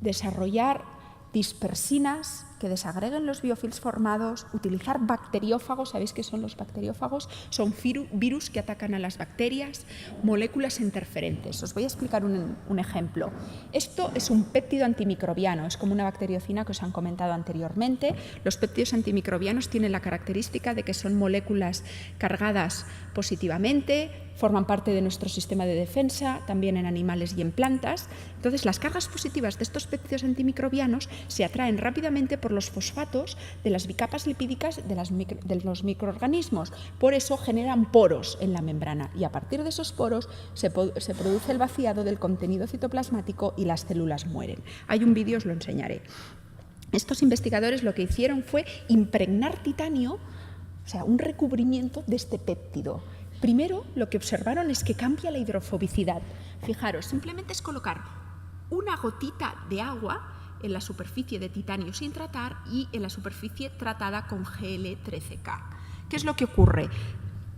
desarrollar dispersinas que desagreguen los biofilms formados, utilizar bacteriófagos. ¿Sabéis qué son los bacteriófagos? Son virus que atacan a las bacterias, moléculas interferentes. Os voy a explicar un ejemplo. Esto es un péptido antimicrobiano, es como una bacteriocina que os han comentado anteriormente. Los péptidos antimicrobianos tienen la característica de que son moléculas cargadas positivamente, forman parte de nuestro sistema de defensa, también en animales y en plantas. Entonces, las cargas positivas de estos péptidos antimicrobianos se atraen rápidamente por los fosfatos de las bicapas lipídicas de los microorganismos. Por eso generan poros en la membrana y a partir de esos poros se produce el vaciado del contenido citoplasmático y las células mueren. Hay un vídeo, os lo enseñaré. Estos investigadores lo que hicieron fue impregnar titanio, o sea, un recubrimiento de este péptido. Primero, lo que observaron es que cambia la hidrofobicidad. Fijaros, simplemente es colocar una gotita de agua en la superficie de titanio sin tratar y en la superficie tratada con GL13K. ¿Qué es lo que ocurre?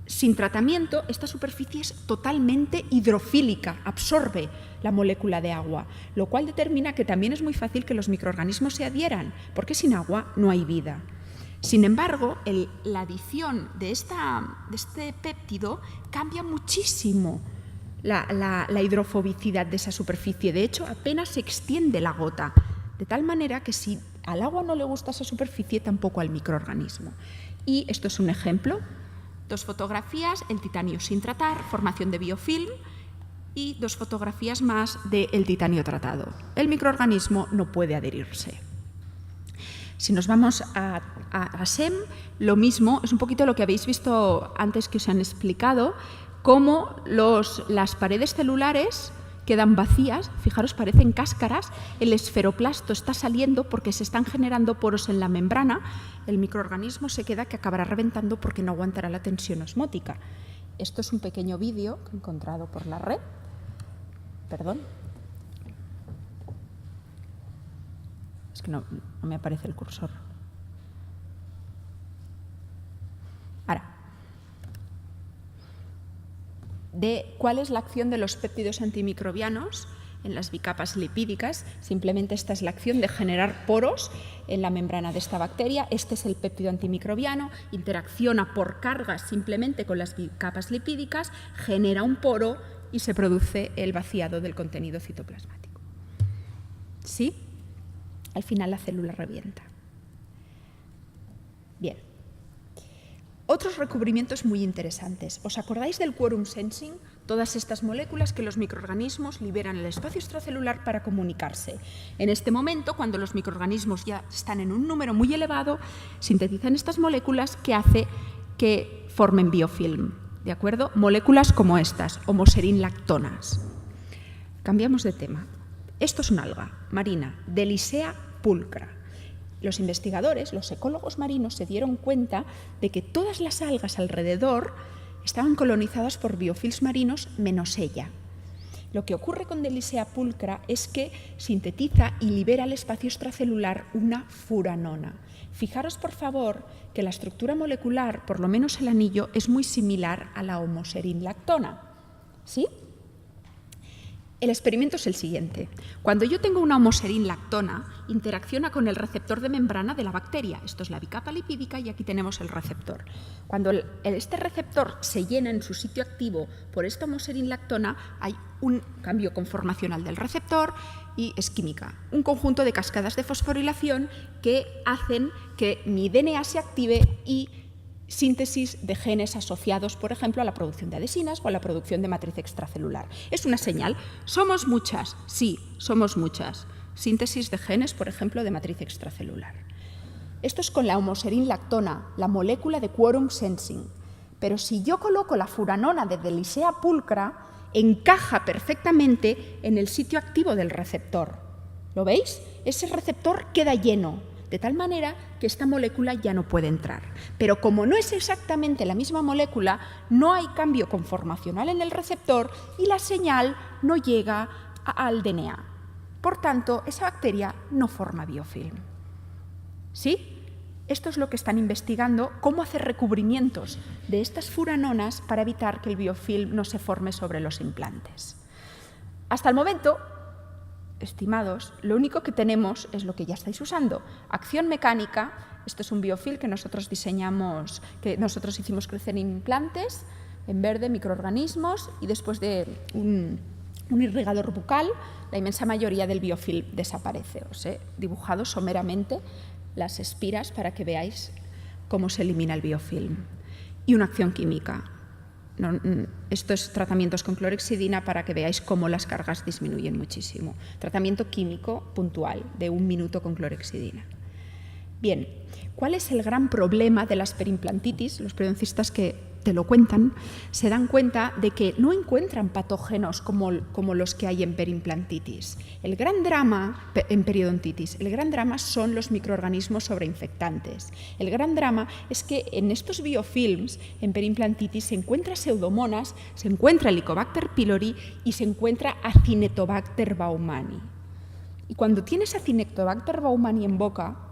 Sin tratamiento, esta superficie es totalmente hidrofílica, absorbe la molécula de agua, lo cual determina que también es muy fácil que los microorganismos se adhieran, porque sin agua no hay vida. Sin embargo, la adición de este péptido cambia muchísimo la hidrofobicidad de esa superficie. De hecho, apenas se extiende la gota, de tal manera que si al agua no le gusta esa superficie, tampoco al microorganismo. Y esto es un ejemplo. 2 fotografías, el titanio sin tratar, formación de biofilm, y 2 fotografías más del titanio tratado. El microorganismo no puede adherirse. Si nos vamos a SEM, lo mismo, es un poquito lo que habéis visto antes que os han explicado, cómo las paredes celulares quedan vacías, fijaros, parecen cáscaras, el esferoplasto está saliendo porque se están generando poros en la membrana, el microorganismo se queda que acabará reventando porque no aguantará la tensión osmótica. Esto es un pequeño vídeo que he encontrado por la red, perdón. Es que no me aparece el cursor. Ahora, de cuál es la acción de los péptidos antimicrobianos en las bicapas lipídicas. Simplemente esta es la acción de generar poros en la membrana de esta bacteria. Este es el péptido antimicrobiano, interacciona por cargas simplemente con las bicapas lipídicas, genera un poro y se produce el vaciado del contenido citoplasmático. ¿Sí? Al final la célula revienta. Bien. Otros recubrimientos muy interesantes. ¿Os acordáis del quorum sensing? Todas estas moléculas que los microorganismos liberan en el espacio extracelular para comunicarse. En este momento, cuando los microorganismos ya están en un número muy elevado, sintetizan estas moléculas que hace que formen biofilm. ¿De acuerdo? Moléculas como estas, homoserin-lactonas. Cambiamos de tema. Esto es una alga marina, Delisea pulcra. Los investigadores, los ecólogos marinos, se dieron cuenta de que todas las algas alrededor estaban colonizadas por biofilms marinos menos ella. Lo que ocurre con Delisea pulcra es que sintetiza y libera al espacio extracelular una furanona. Fijaros, por favor, que la estructura molecular, por lo menos el anillo, es muy similar a la homoserin-lactona. ¿Sí? El experimento es el siguiente. Cuando yo tengo una homoserin-lactona, interacciona con el receptor de membrana de la bacteria. Esto es la bicapa lipídica y aquí tenemos el receptor. Cuando este receptor se llena en su sitio activo por esta homoserin-lactona, hay un cambio conformacional del receptor y es química. Un conjunto de cascadas de fosforilación que hacen que mi DNA se active y síntesis de genes asociados, por ejemplo, a la producción de adesinas o a la producción de matriz extracelular. Es una señal. ¿Somos muchas? Sí, somos muchas. Síntesis de genes, por ejemplo, de matriz extracelular. Esto es con la homoserin-lactona, la molécula de quorum sensing. Pero si yo coloco la furanona de Delisea pulcra, encaja perfectamente en el sitio activo del receptor. ¿Lo veis? Ese receptor queda lleno, de tal manera que esta molécula ya no puede entrar. Pero como no es exactamente la misma molécula, no hay cambio conformacional en el receptor y la señal no llega al DNA. Por tanto, esa bacteria no forma biofilm. ¿Sí? Esto es lo que están investigando, cómo hacer recubrimientos de estas furanonas para evitar que el biofilm no se forme sobre los implantes. Hasta el momento, estimados, lo único que tenemos es lo que ya estáis usando. Acción mecánica, esto es un biofilm que nosotros diseñamos, que nosotros hicimos crecer en implantes, en verde, microorganismos, y después de un irrigador bucal, la inmensa mayoría del biofilm desaparece. Os he dibujado someramente las espiras para que veáis cómo se elimina el biofilm. Y una acción química. Estos tratamientos con clorhexidina para que veáis cómo las cargas disminuyen muchísimo. Tratamiento químico puntual de 1 minuto con clorhexidina. Bien, ¿cuál es el gran problema de las perimplantitis? Los periodoncistas que te lo cuentan se dan cuenta de que no encuentran patógenos como los que hay en perimplantitis. El gran drama en periodontitis, el gran drama son los microorganismos sobreinfectantes. El gran drama es que en estos biofilms en perimplantitis se encuentra Pseudomonas, se encuentra Helicobacter pylori y se encuentra Acinetobacter baumannii. Y cuando tienes Acinetobacter baumannii en boca,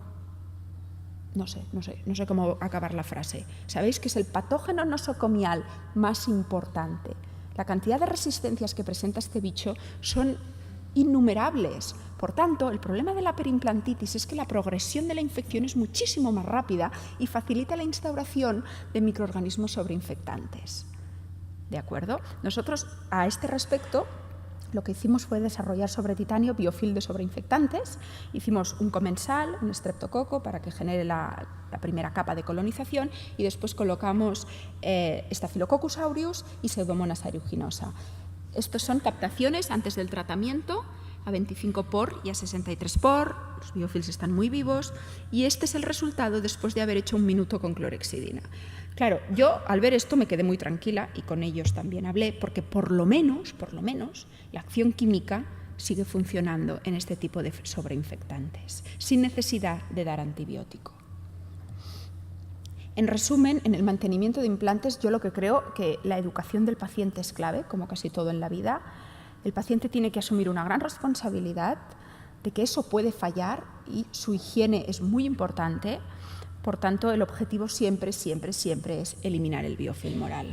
no sé cómo acabar la frase. Sabéis que es el patógeno nosocomial más importante. La cantidad de resistencias que presenta este bicho son innumerables. Por tanto, el problema de la perimplantitis es que la progresión de la infección es muchísimo más rápida y facilita la instauración de microorganismos sobreinfectantes. ¿De acuerdo? Nosotros, a este respecto, lo que hicimos fue desarrollar sobre titanio biofilm de sobreinfectantes. Hicimos un comensal, un streptococo, para que genere la primera capa de colonización y después colocamos Staphylococcus aureus y Pseudomonas aeruginosa. Estos son captaciones antes del tratamiento, a 25 por y a 63 por. Los biofilms están muy vivos y este es el resultado después de haber hecho 1 minuto con clorhexidina. Claro, yo al ver esto me quedé muy tranquila y con ellos también hablé, porque por lo menos, la acción química sigue funcionando en este tipo de sobreinfectantes, sin necesidad de dar antibiótico. En resumen, en el mantenimiento de implantes, yo lo que creo que la educación del paciente es clave, como casi todo en la vida. El paciente tiene que asumir una gran responsabilidad de que eso puede fallar y su higiene es muy importante. Por tanto, el objetivo siempre es eliminar el biofilm oral.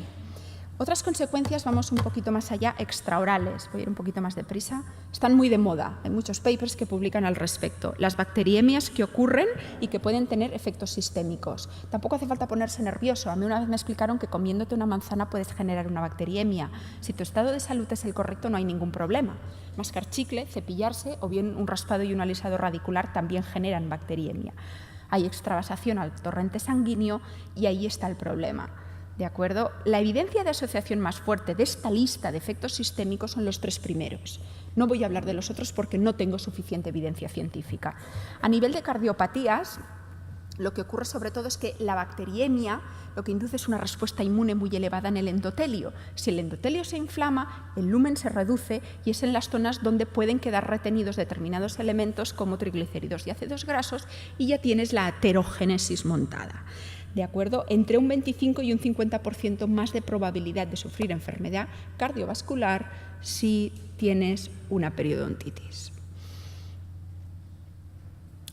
Otras consecuencias, vamos un poquito más allá, extraorales. Voy a ir un poquito más deprisa. Están muy de moda. Hay muchos papers que publican al respecto. Las bacteriemias que ocurren y que pueden tener efectos sistémicos. Tampoco hace falta ponerse nervioso. A mí una vez me explicaron que comiéndote una manzana puedes generar una bacteriemia. Si tu estado de salud es el correcto, no hay ningún problema. Mascar chicle, cepillarse o bien un raspado y un alisado radicular también generan bacteriemia. Hay extravasación al torrente sanguíneo y ahí está el problema. ¿De acuerdo? La evidencia de asociación más fuerte de esta lista de efectos sistémicos son los 3 primeros. No voy a hablar de los otros porque no tengo suficiente evidencia científica. A nivel de cardiopatías, lo que ocurre sobre todo es que la bacteriemia lo que induce es una respuesta inmune muy elevada en el endotelio. Si el endotelio se inflama, el lumen se reduce y es en las zonas donde pueden quedar retenidos determinados elementos como triglicéridos y ácidos grasos y ya tienes la aterogénesis montada. ¿De acuerdo? Entre un 25 y un 50% más de probabilidad de sufrir enfermedad cardiovascular si tienes una periodontitis.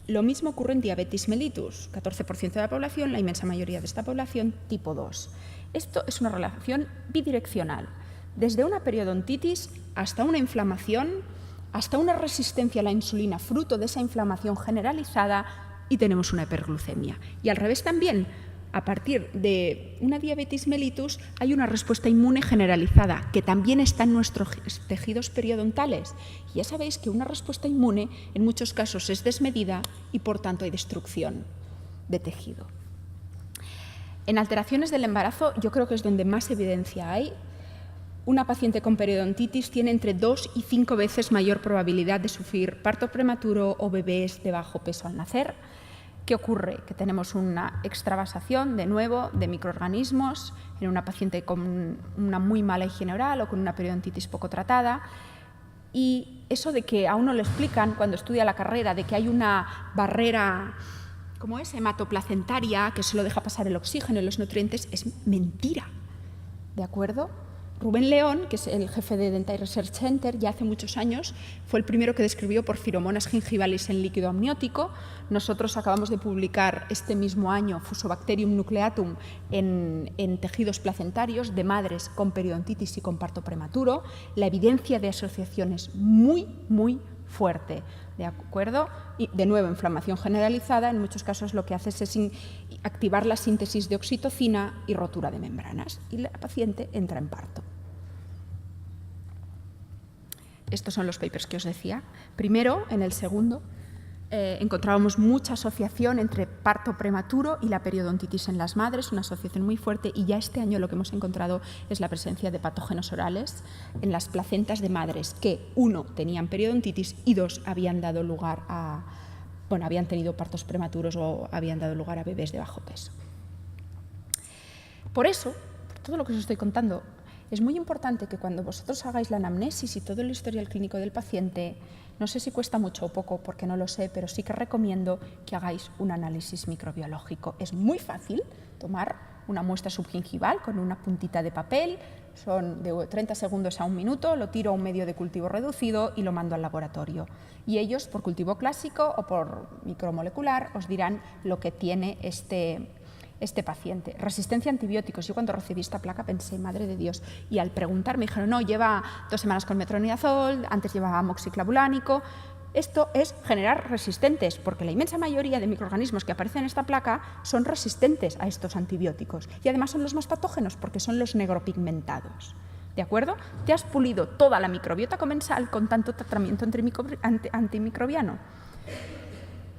Lo mismo ocurre en diabetes mellitus, 14% de la población, la inmensa mayoría de esta población tipo 2. Esto es una relación bidireccional. desde una periodontitis hasta una inflamación, hasta una resistencia a la insulina fruto de esa inflamación generalizada y tenemos una hiperglucemia. Y al revés también, a partir de una diabetes mellitus hay una respuesta inmune generalizada que también está en nuestros tejidos periodontales. Y ya sabéis que una respuesta inmune en muchos casos es desmedida y por tanto hay destrucción de tejido. En alteraciones del embarazo yo creo que es donde más evidencia hay. Una paciente con periodontitis tiene entre 2 y 5 veces mayor probabilidad de sufrir parto prematuro o bebés de bajo peso al nacer. ¿Qué ocurre? Que tenemos una extravasación, de nuevo, de microorganismos en una paciente con una muy mala higiene oral o con una periodontitis poco tratada. Y eso de que a uno le explican cuando estudia la carrera de que hay una barrera, ¿cómo es?, hematoplacentaria, que solo deja pasar el oxígeno y los nutrientes, es mentira. ¿De acuerdo? Rubén León, que es el jefe de Dental Research Center, ya hace muchos años, fue el primero que describió porfiromonas gingivalis en líquido amniótico. Nosotros acabamos de publicar este mismo año Fusobacterium nucleatum en tejidos placentarios de madres con periodontitis y con parto prematuro. La evidencia de asociación es muy, muy fuerte. ¿De acuerdo? Y de nuevo, inflamación generalizada, en muchos casos lo que hace es activar la síntesis de oxitocina y rotura de membranas. Y la paciente entra en parto. Estos son los papers que os decía. Primero, en el segundo, encontrábamos mucha asociación entre parto prematuro y la periodontitis en las madres, una asociación muy fuerte, y ya este año lo que hemos encontrado es la presencia de patógenos orales en las placentas de madres que, 1, tenían periodontitis y 2, habían dado lugar a, habían tenido partos prematuros o habían dado lugar a bebés de bajo peso. Por eso, por todo lo que os estoy contando, es muy importante que cuando vosotros hagáis la anamnesis y todo el historial clínico del paciente, no sé si cuesta mucho o poco, porque no lo sé, pero sí que recomiendo que hagáis un análisis microbiológico. Es muy fácil tomar una muestra subgingival con una puntita de papel, son de 30 segundos a 1 minuto, lo tiro a un medio de cultivo reducido y lo mando al laboratorio. Y ellos, por cultivo clásico o por micromolecular, os dirán lo que tiene este paciente. Resistencia a antibióticos. Yo cuando recibí esta placa pensé, madre de Dios, y al preguntar me dijeron, no, lleva 2 semanas con metronidazol, antes llevaba amoxiclavulánico. Esto es generar resistentes, porque la inmensa mayoría de microorganismos que aparecen en esta placa son resistentes a estos antibióticos y además son los más patógenos porque son los negropigmentados. ¿De acuerdo? Te has pulido toda la microbiota comensal con tanto tratamiento antimicrobiano.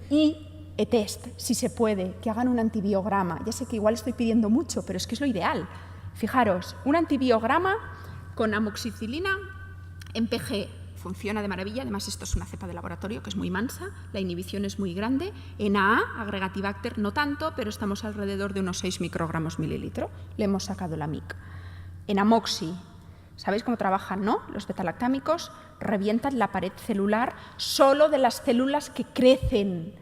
Y test, si se puede, que hagan un antibiograma. Ya sé que igual estoy pidiendo mucho, pero es que es lo ideal. Fijaros, un antibiograma con amoxicilina en PG funciona de maravilla. Además, esto es una cepa de laboratorio que es muy mansa, la inhibición es muy grande. En AA, Aggregatibacter, no tanto, pero estamos alrededor de unos 6 microgramos mililitro. Le hemos sacado la MIC. En amoxi, ¿sabéis cómo trabajan, no? Los betalactámicos revientan la pared celular solo de las células que crecen.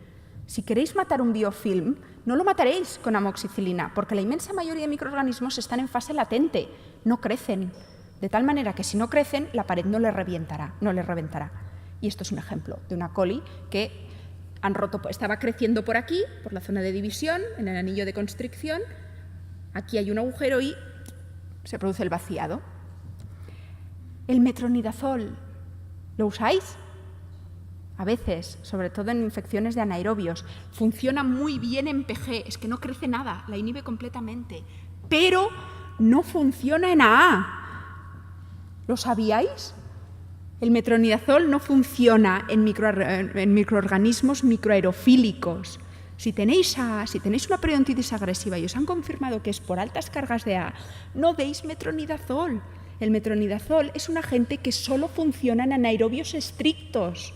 Si queréis matar un biofilm, no lo mataréis con amoxicilina, porque la inmensa mayoría de microorganismos están en fase latente, no crecen. De tal manera que si no crecen, la pared no les reventará. Y esto es un ejemplo de una coli que han roto, estaba creciendo por aquí, por la zona de división, en el anillo de constricción. Aquí hay un agujero y se produce el vaciado. El metronidazol, ¿lo usáis? A veces, sobre todo en infecciones de anaerobios, funciona muy bien en PG, es que no crece nada, la inhibe completamente, pero no funciona en AA. ¿Lo sabíais? El metronidazol no funciona en microorganismos microaerofílicos. Si tenéis AA, si tenéis una periodontitis agresiva y os han confirmado que es por altas cargas de AA, no deis metronidazol. El metronidazol es un agente que solo funciona en anaerobios estrictos.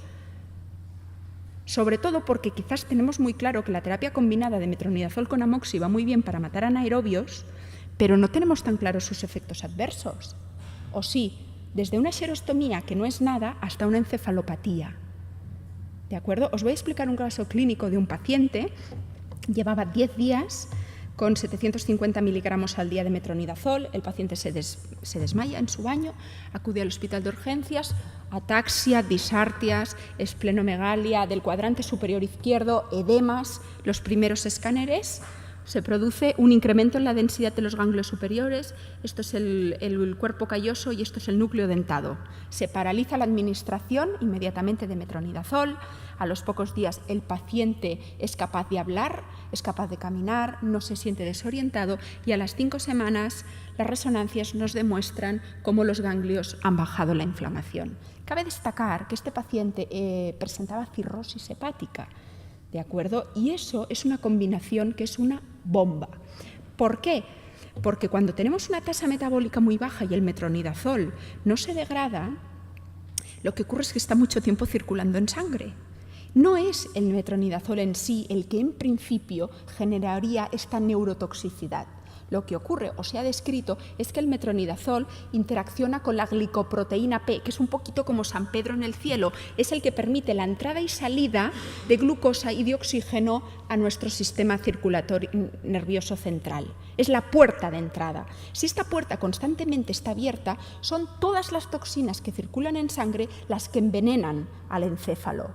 Sobre todo porque quizás tenemos muy claro que la terapia combinada de metronidazol con amoxi va muy bien para matar anaerobios, pero no tenemos tan claros sus efectos adversos. O sí, desde una xerostomía, que no es nada, hasta una encefalopatía. ¿De acuerdo? Os voy a explicar un caso clínico de un paciente. Llevaba 10 días con 750 miligramos al día de metronidazol. El paciente se desmaya en su baño, acude al hospital de urgencias, ataxia, disartrias, esplenomegalia del cuadrante superior izquierdo, edemas, los primeros escáneres, se produce un incremento en la densidad de los ganglios superiores. Esto es el cuerpo calloso y esto es el núcleo dentado. Se paraliza la administración inmediatamente de metronidazol. A los pocos días el paciente es capaz de hablar, es capaz de caminar, no se siente desorientado y a las 5 semanas las resonancias nos demuestran cómo los ganglios han bajado la inflamación. Cabe destacar que este paciente presentaba cirrosis hepática, ¿de acuerdo? Y eso es una combinación que es una bomba. ¿Por qué? Porque cuando tenemos una tasa metabólica muy baja y el metronidazol no se degrada, lo que ocurre es que está mucho tiempo circulando en sangre. No es el metronidazol en sí el que en principio generaría esta neurotoxicidad. Lo que ocurre o se ha descrito es que el metronidazol interacciona con la glicoproteína P, que es un poquito como San Pedro en el cielo, es el que permite la entrada y salida de glucosa y de oxígeno a nuestro sistema circulatorio nervioso central. Es la puerta de entrada. Si esta puerta constantemente está abierta, son todas las toxinas que circulan en sangre las que envenenan al encéfalo.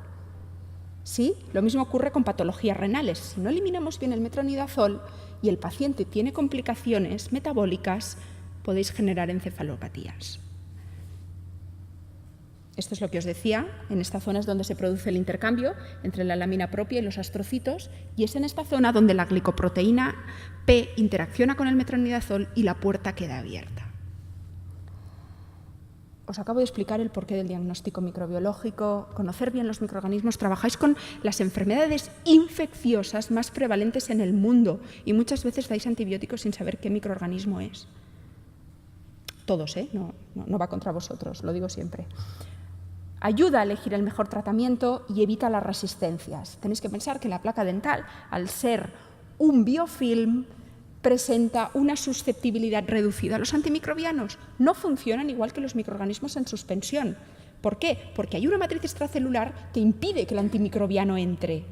¿Sí? Lo mismo ocurre con patologías renales. Si no eliminamos bien el metronidazol y el paciente tiene complicaciones metabólicas, podéis generar encefalopatías. Esto es lo que os decía, en esta zona es donde se produce el intercambio entre la lámina propia y los astrocitos, y es en esta zona donde la glicoproteína P interacciona con el metronidazol y la puerta queda abierta. Os acabo de explicar el porqué del diagnóstico microbiológico, conocer bien los microorganismos. Trabajáis con las enfermedades infecciosas más prevalentes en el mundo y muchas veces dais antibióticos sin saber qué microorganismo es. Todos, no va contra vosotros, lo digo siempre. Ayuda a elegir el mejor tratamiento y evita las resistencias. Tenéis que pensar que la placa dental, al ser un biofilm, presenta una susceptibilidad reducida a los antimicrobianos. No funcionan igual que los microorganismos en suspensión. ¿Por qué? Porque hay una matriz extracelular que impide que el antimicrobiano entre.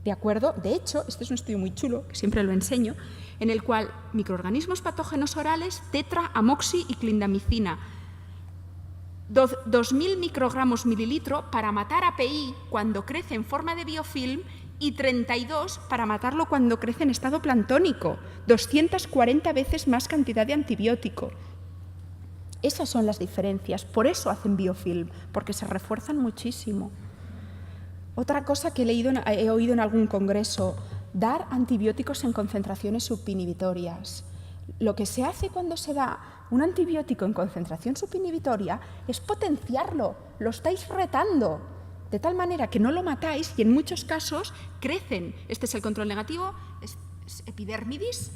¿De acuerdo? De hecho, este es un estudio muy chulo, que siempre lo enseño, en el cual microorganismos patógenos orales, tetra, amoxi y clindamicina, 2.000 microgramos mililitro para matar a PI cuando crece en forma de biofilm y 32 para matarlo cuando crece en estado planctónico, 240 veces más cantidad de antibiótico. Esas son las diferencias, por eso hacen biofilm, porque se refuerzan muchísimo. Otra cosa que he oído en algún congreso, dar antibióticos en concentraciones subinhibitorias. Lo que se hace cuando se da un antibiótico en concentración subinhibitoria es potenciarlo, lo estáis retando, de tal manera que no lo matáis y en muchos casos crecen. Este es el control negativo, es epidermidis.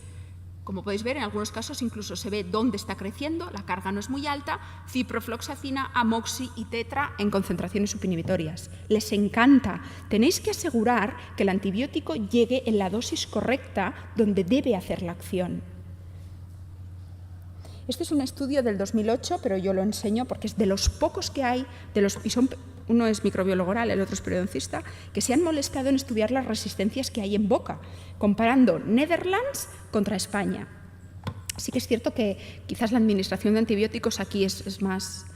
Como podéis ver, en algunos casos incluso se ve dónde está creciendo, la carga no es muy alta, ciprofloxacina, amoxi y tetra en concentraciones subinhibitorias. Les encanta. Tenéis que asegurar que el antibiótico llegue en la dosis correcta donde debe hacer la acción. Este es un estudio del 2008, pero yo lo enseño porque es de los pocos que hay, uno es microbiólogo oral, el otro es periodoncista, que se han molestado en estudiar las resistencias que hay en boca, comparando Netherlands contra España. Sí que es cierto que quizás la administración de antibióticos aquí es más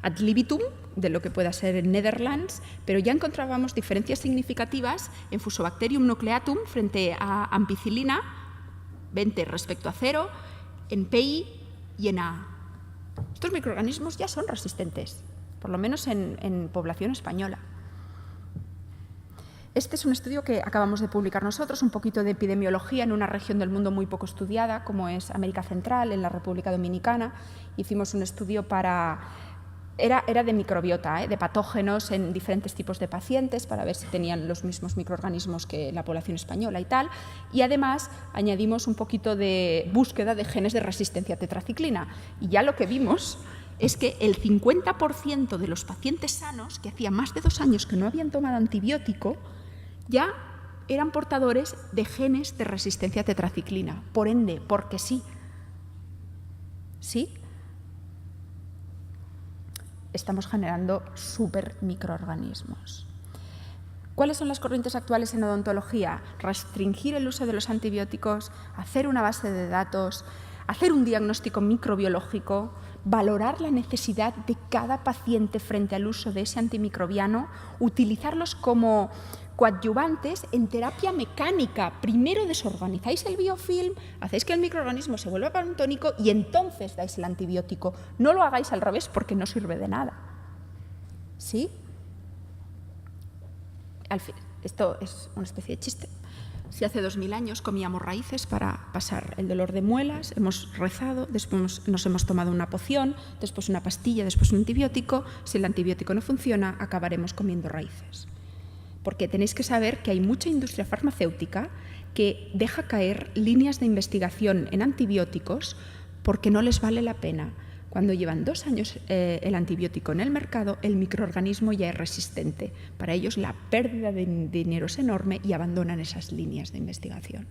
ad libitum de lo que pueda ser en Netherlands, pero ya encontrábamos diferencias significativas en Fusobacterium nucleatum frente a ampicilina, 20 respecto a 0, en PI y en A. Estos microorganismos ya son resistentes, por lo menos en población española. Este es un estudio que acabamos de publicar nosotros, un poquito de epidemiología en una región del mundo muy poco estudiada, como es América Central, en la República Dominicana. Hicimos un estudio era de microbiota, de patógenos en diferentes tipos de pacientes para ver si tenían los mismos microorganismos que la población española y tal. Y además añadimos un poquito de búsqueda de genes de resistencia a tetraciclina. Y ya lo que vimos es que el 50% de los pacientes sanos, que hacía más de 2 años que no habían tomado antibiótico, ya eran portadores de genes de resistencia a tetraciclina. Por ende, porque sí. ¿Sí? Estamos generando supermicroorganismos. ¿Cuáles son las corrientes actuales en odontología? Restringir el uso de los antibióticos, hacer una base de datos, hacer un diagnóstico microbiológico, valorar la necesidad de cada paciente frente al uso de ese antimicrobiano, utilizarlos como coadyuvantes en terapia mecánica. Primero desorganizáis el biofilm, hacéis que el microorganismo se vuelva pantónico y entonces dais el antibiótico. No lo hagáis al revés porque no sirve de nada. ¿Sí? Al fin, esto es una especie de chiste. Si hace 2000 años comíamos raíces para pasar el dolor de muelas, hemos rezado, después nos hemos tomado una poción, después una pastilla, después un antibiótico. Si el antibiótico no funciona, acabaremos comiendo raíces. Porque tenéis que saber que hay mucha industria farmacéutica que deja caer líneas de investigación en antibióticos porque no les vale la pena. Cuando llevan 2 años el antibiótico en el mercado, el microorganismo ya es resistente. Para ellos la pérdida de dinero es enorme y abandonan esas líneas de investigación.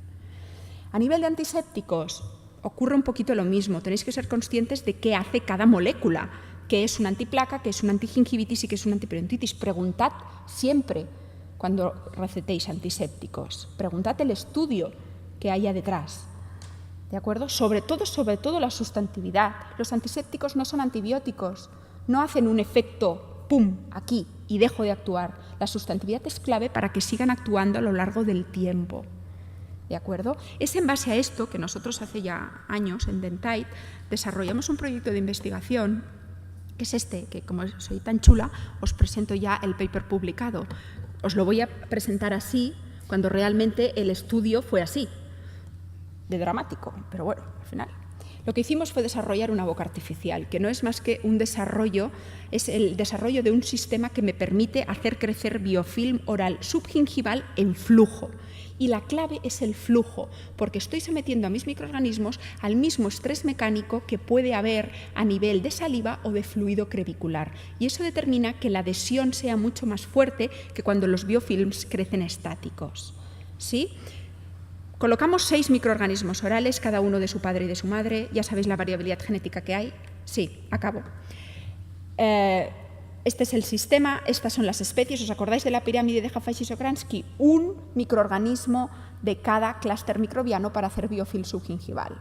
A nivel de antisépticos ocurre un poquito lo mismo. Tenéis que ser conscientes de qué hace cada molécula, qué es una antiplaca, qué es una antigingivitis y qué es una antiperiodontitis. Preguntad siempre cuando recetéis antisépticos. Preguntad el estudio que haya detrás. ¿De acuerdo? Sobre todo la sustantividad. Los antisépticos no son antibióticos, no hacen un efecto pum aquí y dejo de actuar. La sustantividad es clave para que sigan actuando a lo largo del tiempo. ¿De acuerdo? Es en base a esto que nosotros hace ya años en Dentite desarrollamos un proyecto de investigación que es este, que como soy tan chula os presento ya el paper publicado. Os lo voy a presentar así cuando realmente el estudio fue así, de dramático, pero bueno, al final. Lo que hicimos fue desarrollar una boca artificial, que no es más que un desarrollo, es el desarrollo de un sistema que me permite hacer crecer biofilm oral subgingival en flujo. Y la clave es el flujo, porque estoy sometiendo a mis microorganismos al mismo estrés mecánico que puede haber a nivel de saliva o de fluido crevicular. Y eso determina que la adhesión sea mucho más fuerte que cuando los biofilms crecen estáticos. ¿Sí? Colocamos 6 microorganismos orales, cada uno de su padre y de su madre. ¿Ya sabéis la variabilidad genética que hay? Sí, acabo. Este es el sistema, estas son las especies. ¿Os acordáis de la pirámide de Jaffa-Shishokransky? Un microorganismo de cada clúster microbiano para hacer biofilm subgingival.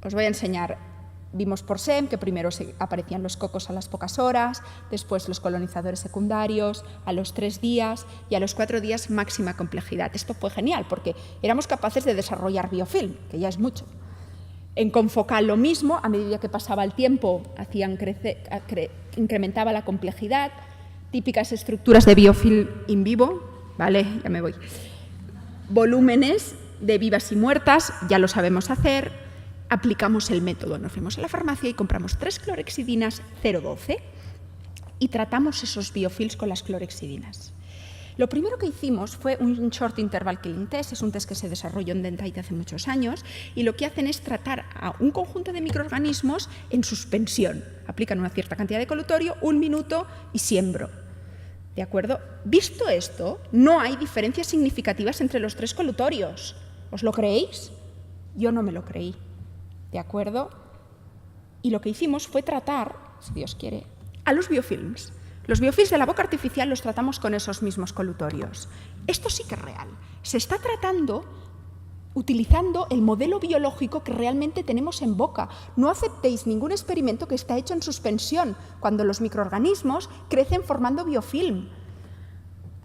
Os voy a enseñar. Vimos por SEM que primero aparecían los cocos a las pocas horas, después los colonizadores secundarios a los 3 días y a los 4 días máxima complejidad. Esto fue genial porque éramos capaces de desarrollar biofilm, que ya es mucho. En confocal lo mismo, a medida que pasaba el tiempo incrementaba la complejidad, típicas estructuras de biofilm in vivo, ¿vale? Ya me voy. Volúmenes de vivas y muertas, ya lo sabemos hacer. Aplicamos el método, nos fuimos a la farmacia y compramos 3 clorexidinas 0,12 y tratamos esos biofilms con las clorexidinas. Lo primero que hicimos fue un Short Interval Killing Test, es un test que se desarrolló en Dentite hace muchos años y lo que hacen es tratar a un conjunto de microorganismos en suspensión. Aplican una cierta cantidad de colutorio, 1 minuto y siembro. ¿De acuerdo? Visto esto, no hay diferencias significativas entre los 3 colutorios. ¿Os lo creéis? Yo no me lo creí. ¿De acuerdo? Y lo que hicimos fue tratar, si Dios quiere, a los biofilms. Los biofilms de la boca artificial los tratamos con esos mismos colutorios. Esto sí que es real. Se está tratando utilizando el modelo biológico que realmente tenemos en boca. No aceptéis ningún experimento que está hecho en suspensión, cuando los microorganismos crecen formando biofilm.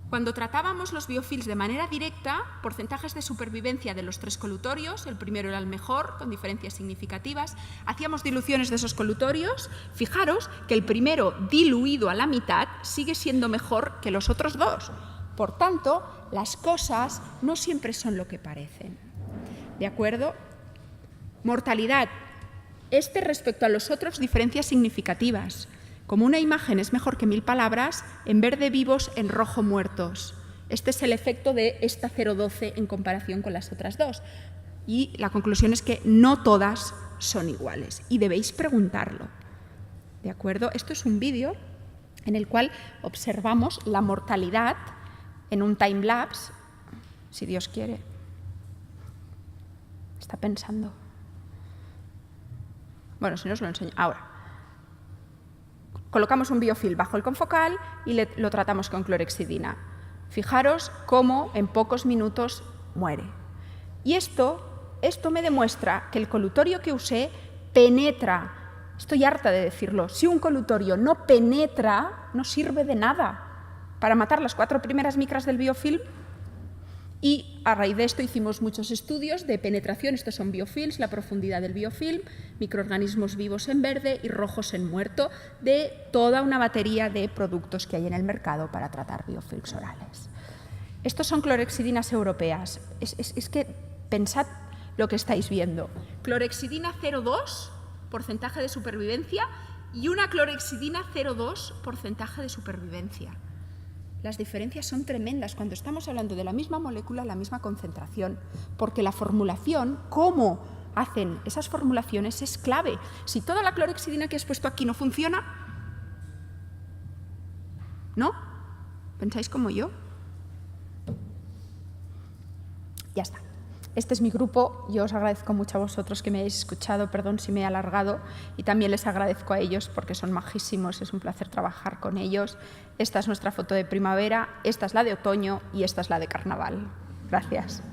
Cuando tratábamos los biofilms de manera directa, porcentajes de supervivencia de los 3 colutorios, el primero era el mejor, con diferencias significativas, hacíamos diluciones de esos colutorios. Fijaros que el primero, diluido a la mitad, sigue siendo mejor que los otros 2. Por tanto, las cosas no siempre son lo que parecen. ¿De acuerdo? Mortalidad. Respecto a los otros, diferencias significativas. Como una imagen es mejor que 1000 palabras, en verde vivos, en rojo muertos. Este es el efecto de esta 0,12 en comparación con las otras 2. Y la conclusión es que no todas son iguales y debéis preguntarlo. ¿De acuerdo? Esto es un vídeo en el cual observamos la mortalidad en un time-lapse, si Dios quiere. Está pensando. Bueno, si no os lo enseño. Ahora. Colocamos un biofilm bajo el confocal y lo tratamos con clorexidina. Fijaros cómo en pocos minutos muere. Y esto esto me demuestra que el colutorio que usé penetra. Estoy harta de decirlo. Si un colutorio no penetra, no sirve de nada para matar las 4 primeras micras del biofilm. Y a raíz de esto hicimos muchos estudios de penetración. Estos son biofilms, la profundidad del biofilm, microorganismos vivos en verde y rojos en muerto, de toda una batería de productos que hay en el mercado para tratar biofilms orales. Estos son clorexidinas europeas. Es que pensad lo que estáis viendo. Clorexidina 0,2, porcentaje de supervivencia, y una clorexidina 0,2, porcentaje de supervivencia. Las diferencias son tremendas cuando estamos hablando de la misma molécula, la misma concentración, porque la formulación, cómo hacen esas formulaciones, es clave. Si toda la clorexidina que has puesto aquí no funciona, ¿no? ¿Pensáis como yo? Ya está. Este es mi grupo. Yo os agradezco mucho a vosotros que me hayáis escuchado. Perdón si me he alargado. Y también les agradezco a ellos porque son majísimos. Es un placer trabajar con ellos. Esta es nuestra foto de primavera, esta es la de otoño y esta es la de carnaval. Gracias.